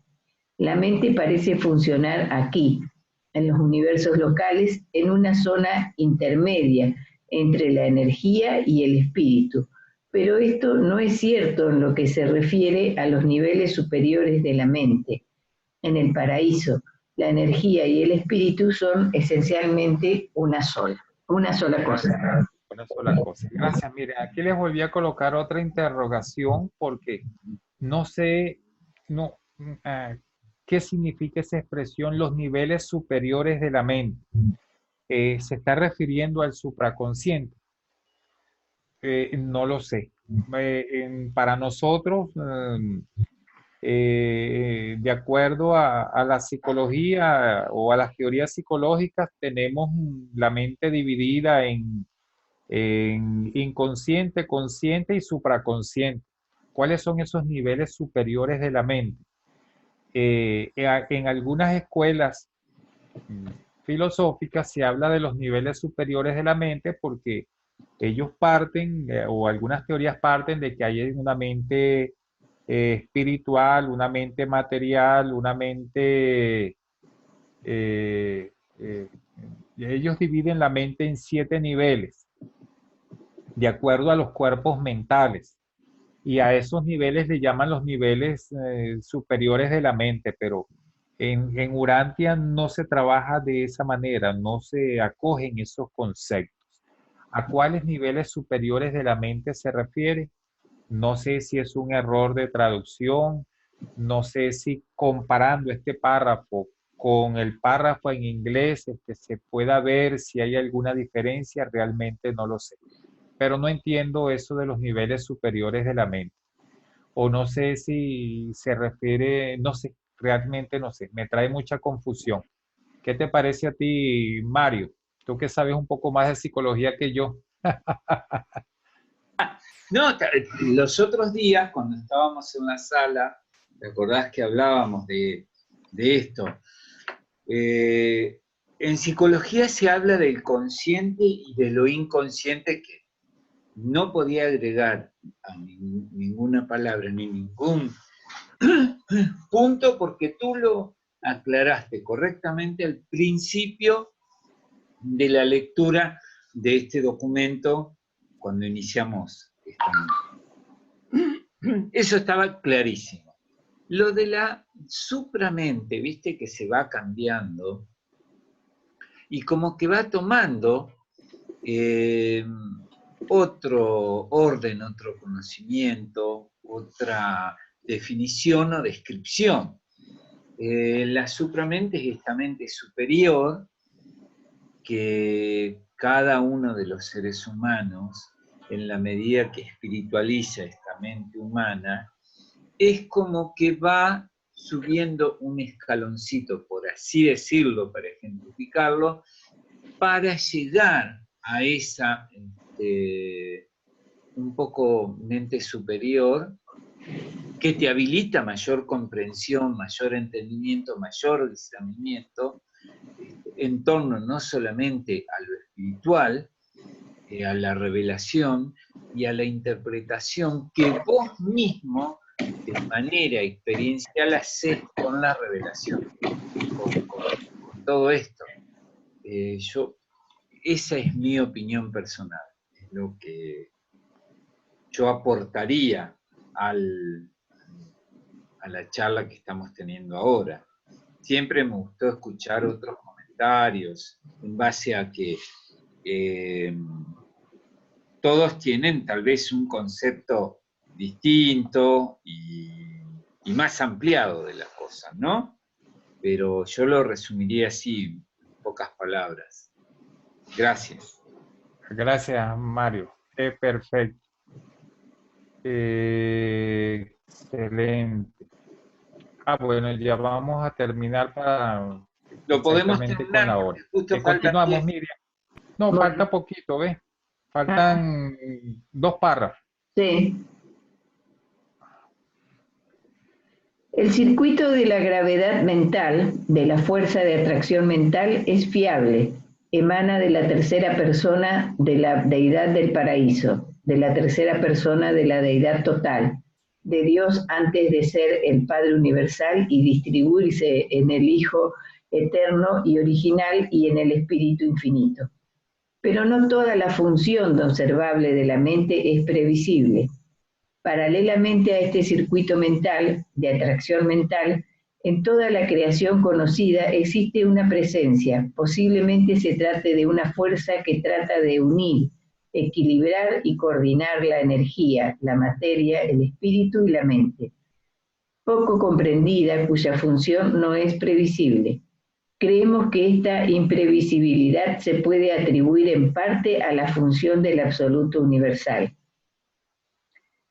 La mente parece funcionar aquí, en los universos locales, en una zona intermedia entre la energía y el espíritu. Pero esto no es cierto en lo que se refiere a los niveles superiores de la mente. En el paraíso, la energía y el espíritu son esencialmente una sola cosa. Una sola cosa. Gracias. Mire, aquí les volví a colocar otra interrogación porque no sé qué significa esa expresión, los niveles superiores de la mente. ¿Se está refiriendo al supraconsciente? No lo sé. Para nosotros, De acuerdo a la psicología o a las teorías psicológicas, tenemos la mente dividida en inconsciente, consciente y supraconsciente. ¿Cuáles son esos niveles superiores de la mente? En algunas escuelas filosóficas se habla de los niveles superiores de la mente porque ellos parten, o algunas teorías parten de que hay una mente espiritual, una mente material, una mente... eh, eh, ellos dividen la mente en 7 niveles, de acuerdo a los cuerpos mentales. Y a esos niveles le llaman los niveles superiores de la mente, pero en Urantia no se trabaja de esa manera, no se acogen esos conceptos. ¿A cuáles niveles superiores de la mente se refiere? No sé si es un error de traducción, no sé si comparando este párrafo con el párrafo en inglés se pueda ver si hay alguna diferencia, realmente no lo sé. Pero no entiendo eso de los niveles superiores de la mente. O no sé si se refiere, no sé, realmente no sé, me trae mucha confusión. ¿Qué te parece a ti, Mario? Tú que sabes un poco más de psicología que yo. No, los otros días, cuando estábamos en la sala, ¿te acordás que hablábamos de esto? En psicología se habla del consciente y de lo inconsciente, que no podía agregar a ninguna palabra ni ningún punto, porque tú lo aclaraste correctamente al principio de la lectura de este documento cuando iniciamos esta noche. Eso estaba clarísimo. Lo de la supramente, viste que se va cambiando y como que va tomando otro orden, otro conocimiento, otra definición o descripción. La supramente es esta mente superior que cada uno de los seres humanos, en la medida que espiritualiza esta mente humana, es como que va subiendo un escaloncito, por así decirlo, para ejemplificarlo, para llegar a esa un poco mente superior que te habilita mayor comprensión, mayor entendimiento, mayor discernimiento en torno no solamente a lo espiritual, a la revelación y a la interpretación que vos mismo de manera experiencial haces con la revelación, con todo esto. Esa es mi opinión personal, es lo que yo aportaría a la charla que estamos teniendo ahora. Siempre me gustó escuchar otros comentarios en base a que todos tienen tal vez un concepto distinto y más ampliado de las cosas, ¿no? Pero yo lo resumiría así, en pocas palabras. Gracias. Gracias, Mario. Perfecto. Excelente. Bueno, ya vamos a terminar para Lo podemos exactamente con terminar la porque hora. justo Continuamos, falta 10. Miriam. No, Bueno. falta poquito, ¿ves? Faltan 2 párrafos. Sí. El circuito de la gravedad mental, de la fuerza de atracción mental, es fiable. Emana de la tercera persona de la deidad del paraíso, de la tercera persona de la deidad total, de Dios antes de ser el Padre universal y distribuirse en el Hijo eterno y original y en el Espíritu infinito. Pero no toda la función observable de la mente es previsible. Paralelamente a este circuito mental, de atracción mental, en toda la creación conocida existe una presencia, posiblemente se trate de una fuerza que trata de unir, equilibrar y coordinar la energía, la materia, el espíritu y la mente. Poco comprendida, cuya función no es previsible. Creemos que esta imprevisibilidad se puede atribuir en parte a la función del absoluto universal.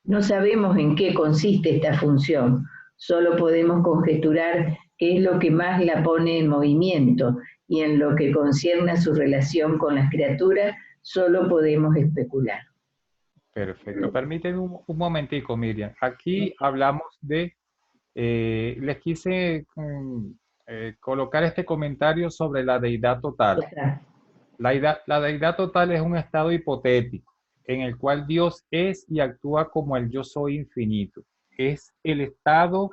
No sabemos en qué consiste esta función, solo podemos conjeturar qué es lo que más la pone en movimiento, y en lo que concierne a su relación con las criaturas, solo podemos especular. Perfecto. Permíteme un momentico, Miriam. Aquí hablamos de, les quise colocar este comentario sobre la deidad total. La deidad total es un estado hipotético en el cual Dios es y actúa como el yo soy infinito. Es el estado,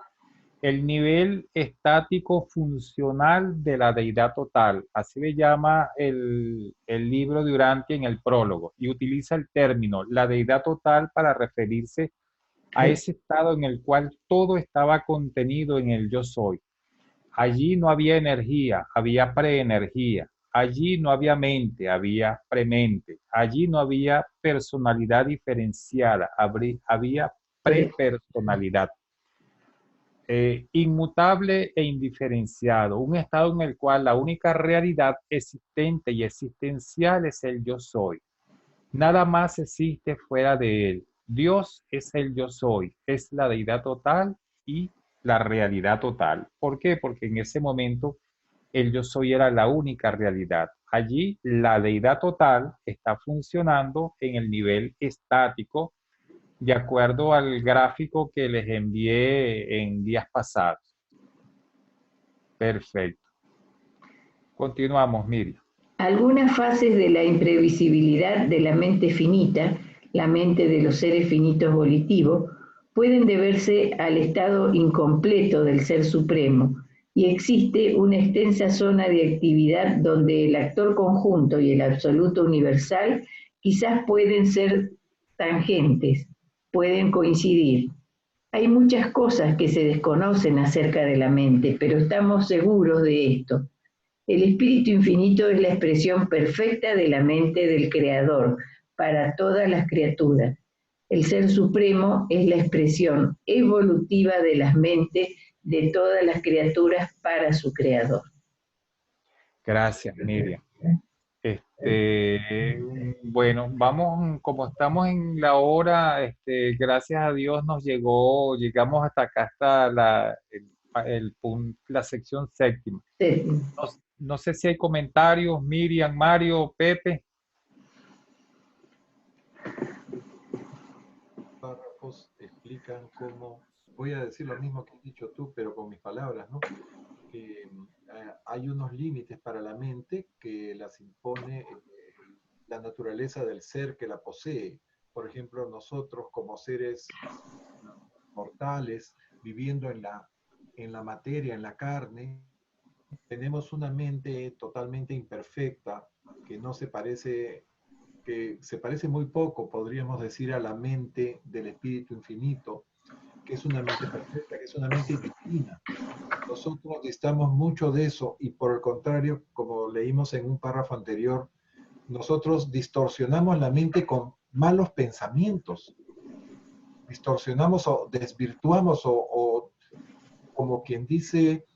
el nivel estático funcional de la deidad total. Así le llama el libro de Urantia en el prólogo, y utiliza el término la deidad total para referirse a ese estado en el cual todo estaba contenido en el yo soy. Allí no había energía, había preenergía. Allí no había mente, había premente. Allí no había personalidad diferenciada, había prepersonalidad. Inmutable e indiferenciado, un estado en el cual la única realidad existente y existencial es el yo soy. Nada más existe fuera de él. Dios es el yo soy, es la deidad total y la realidad total. ¿Por qué? Porque en ese momento el yo soy era la única realidad. Allí la deidad total está funcionando en el nivel estático, de acuerdo al gráfico que les envié en días pasados. Perfecto. Continuamos, Miriam. Algunas fases de la imprevisibilidad de la mente finita, la mente de los seres finitos volitivos, pueden deberse al estado incompleto del Ser Supremo, y existe una extensa zona de actividad donde el actor conjunto y el absoluto universal quizás pueden ser tangentes, pueden coincidir. Hay muchas cosas que se desconocen acerca de la mente, pero estamos seguros de esto. El Espíritu Infinito es la expresión perfecta de la mente del Creador para todas las criaturas. El Ser Supremo es la expresión evolutiva de las mentes de todas las criaturas para su Creador. Gracias, Miriam. Bueno, vamos, como estamos en la hora, gracias a Dios llegamos hasta acá, hasta la sección séptima. Sí. No sé si hay comentarios, Miriam, Mario, Pepe. Párrafos explican cómo, voy a decir lo mismo que has dicho tú, pero con mis palabras, ¿no? Que hay unos límites para la mente que las impone la naturaleza del ser que la posee. Por ejemplo, nosotros como seres mortales, viviendo en la materia, en la carne, tenemos una mente totalmente imperfecta, que no se parece, que se parece muy poco, podríamos decir, a la mente del Espíritu Infinito, que es una mente perfecta, que es una mente divina. Nosotros distamos mucho de eso, y por el contrario, como leímos en un párrafo anterior, nosotros distorsionamos la mente con malos pensamientos. Distorsionamos o desvirtuamos o como quien dice,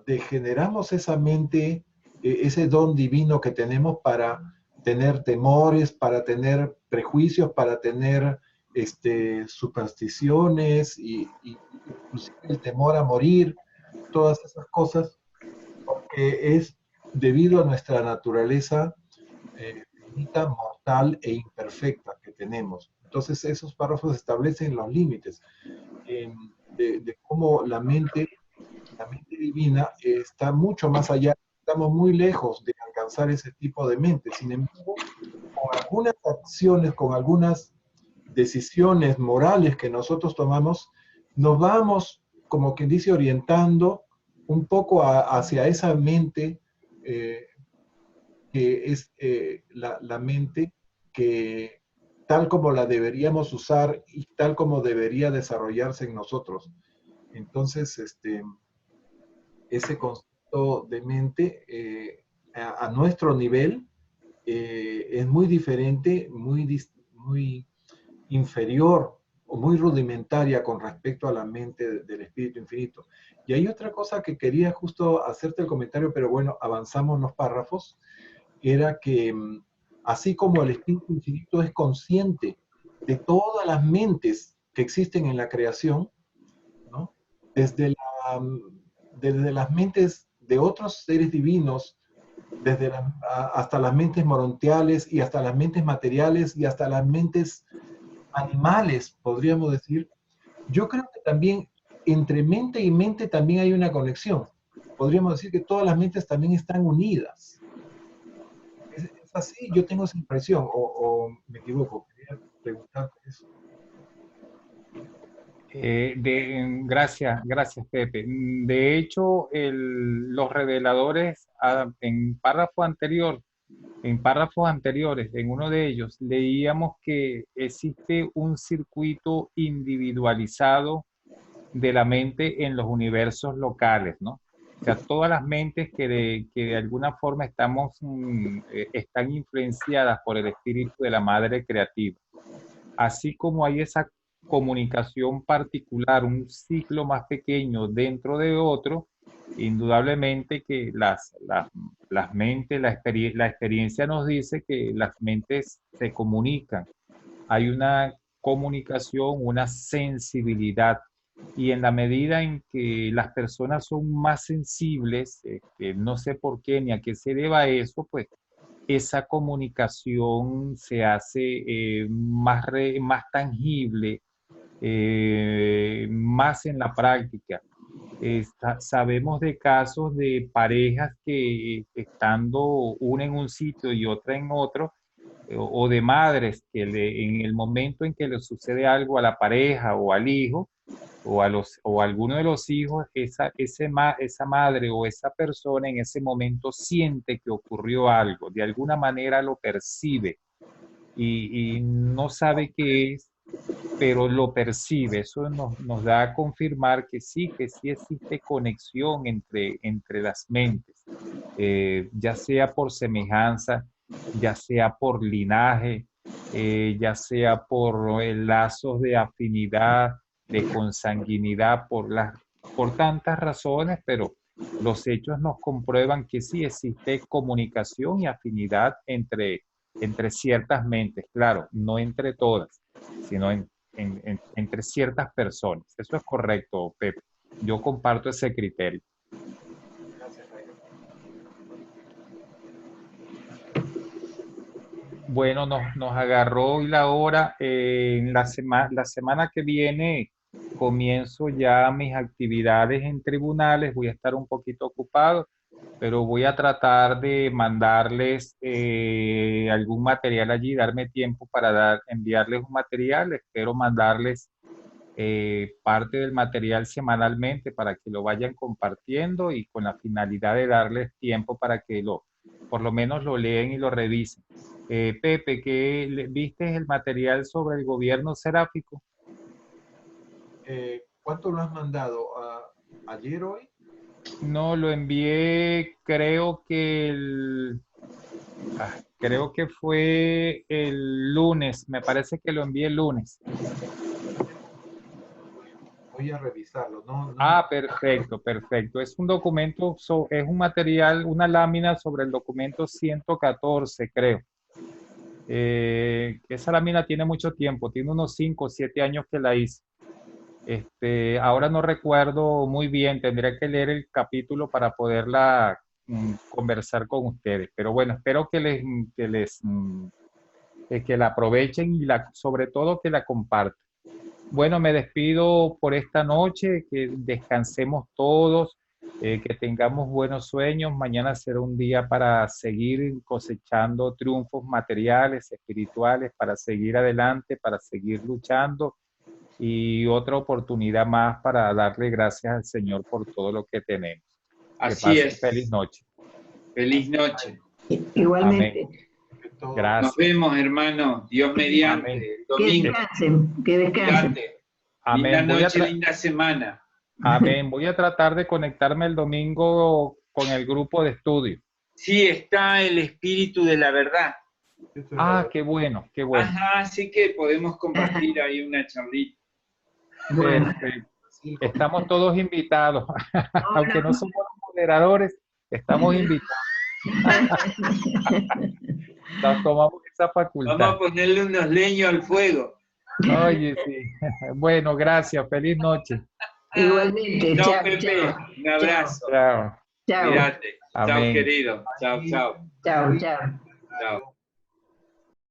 degeneramos esa mente, ese don divino que tenemos para tener temores, para tener prejuicios, para tener supersticiones y inclusive el temor a morir, todas esas cosas, porque es debido a nuestra naturaleza finita, mortal e imperfecta que tenemos. Entonces esos párrafos establecen los límites de cómo la mente divina está mucho más allá, estamos muy lejos de alcanzar ese tipo de mente. Sin embargo, con algunas acciones, con algunas decisiones morales que nosotros tomamos, nos vamos, como quien dice, orientando un poco hacia esa mente que es la mente que tal como la deberíamos usar y tal como debería desarrollarse en nosotros. Entonces, ese concepto de mente a nuestro nivel es muy diferente, muy inferior o muy rudimentaria con respecto a la mente del Espíritu Infinito. Y hay otra cosa que quería justo hacerte el comentario, pero bueno, avanzamos los párrafos, era que así como el Espíritu Infinito es consciente de todas las mentes que existen en la creación, ¿no? desde, desde las mentes de otros seres divinos, desde hasta las mentes morontiales y hasta las mentes materiales y hasta las mentes animales, podríamos decir. Yo creo que también entre mente y mente también hay una conexión. Podríamos decir que todas las mentes también están unidas. ¿Es así? Yo tengo esa impresión, o me equivoco. Quería preguntarte eso. Gracias, Pepe. De hecho, los reveladores en párrafos anteriores, en uno de ellos, leíamos que existe un circuito individualizado de la mente en los universos locales, ¿no? O sea, todas las mentes que de alguna forma están influenciadas por el espíritu de la madre creativa. Así como hay esa comunicación particular, un ciclo más pequeño dentro de otro, indudablemente que las mentes, la experiencia nos dice que las mentes se comunican. Hay una comunicación, una sensibilidad. Y en la medida en que las personas son más sensibles, no sé por qué ni a qué se deba eso, pues esa comunicación se hace más tangible, más en la práctica. Sabemos de casos de parejas que estando una en un sitio y otra en otro, o de madres que en el momento en que le sucede algo a la pareja o al hijo, o a alguno de los hijos, esa madre o esa persona en ese momento siente que ocurrió algo, de alguna manera lo percibe y no sabe qué es, pero lo percibe. Eso nos da a confirmar que sí existe conexión entre las mentes, ya sea por semejanza, ya sea por linaje, ya sea por lazos de afinidad, de consanguinidad, por tantas razones, pero los hechos nos comprueban que sí existe comunicación y afinidad entre ciertas mentes, claro, no entre todas, sino entre ciertas personas. Eso es correcto, Pepe. Yo comparto ese criterio. Bueno, nos agarró hoy la hora. La semana que viene comienzo ya mis actividades en tribunales. Voy a estar un poquito ocupado, pero voy a tratar de mandarles algún material allí, darme tiempo para enviarles un material. Espero mandarles parte del material semanalmente para que lo vayan compartiendo y con la finalidad de darles tiempo para que por lo menos lo lean y lo revisen. Pepe, ¿viste el material sobre el gobierno seráfico? ¿Cuánto lo has mandado? ¿Ayer, hoy? No, lo envié, creo que fue el lunes, me parece que lo envié el lunes. Voy a revisarlo. Perfecto. Es un documento, es un material, una lámina sobre el documento 114, creo. Esa lámina tiene mucho tiempo, tiene unos 5 o 7 años que la hice. Ahora no recuerdo muy bien, tendría que leer el capítulo para poderla conversar con ustedes. Pero bueno, espero que la aprovechen y sobre todo que la compartan. Bueno, me despido por esta noche, que descansemos todos, que tengamos buenos sueños. Mañana será un día para seguir cosechando triunfos materiales, espirituales, para seguir adelante, para seguir luchando y otra oportunidad más para darle gracias al Señor por todo lo que tenemos. Así es. Feliz noche. Feliz noche. Igualmente. Amén. Gracias. Nos vemos, hermano. Dios mediante. Amén. El domingo. Que descansen. Amén. Linda noche, linda semana. Amén. Voy a tratar de conectarme el domingo con el grupo de estudio. Sí, está el espíritu de la verdad. Qué bueno, qué bueno. Ajá, así que podemos compartir ahí una charlita. Perfecto. Estamos todos invitados. Aunque no somos los moderadores, estamos invitados. Nos tomamos esa facultad. Vamos a ponerle unos leños al fuego. Oye, sí. Bueno, gracias. Feliz noche. Igualmente, Chao, chao, Pepe. chao. Un abrazo. Chao. Chao, Cuídate. Chao, Amén. querido. Chao, chao. chao, chao. Chao.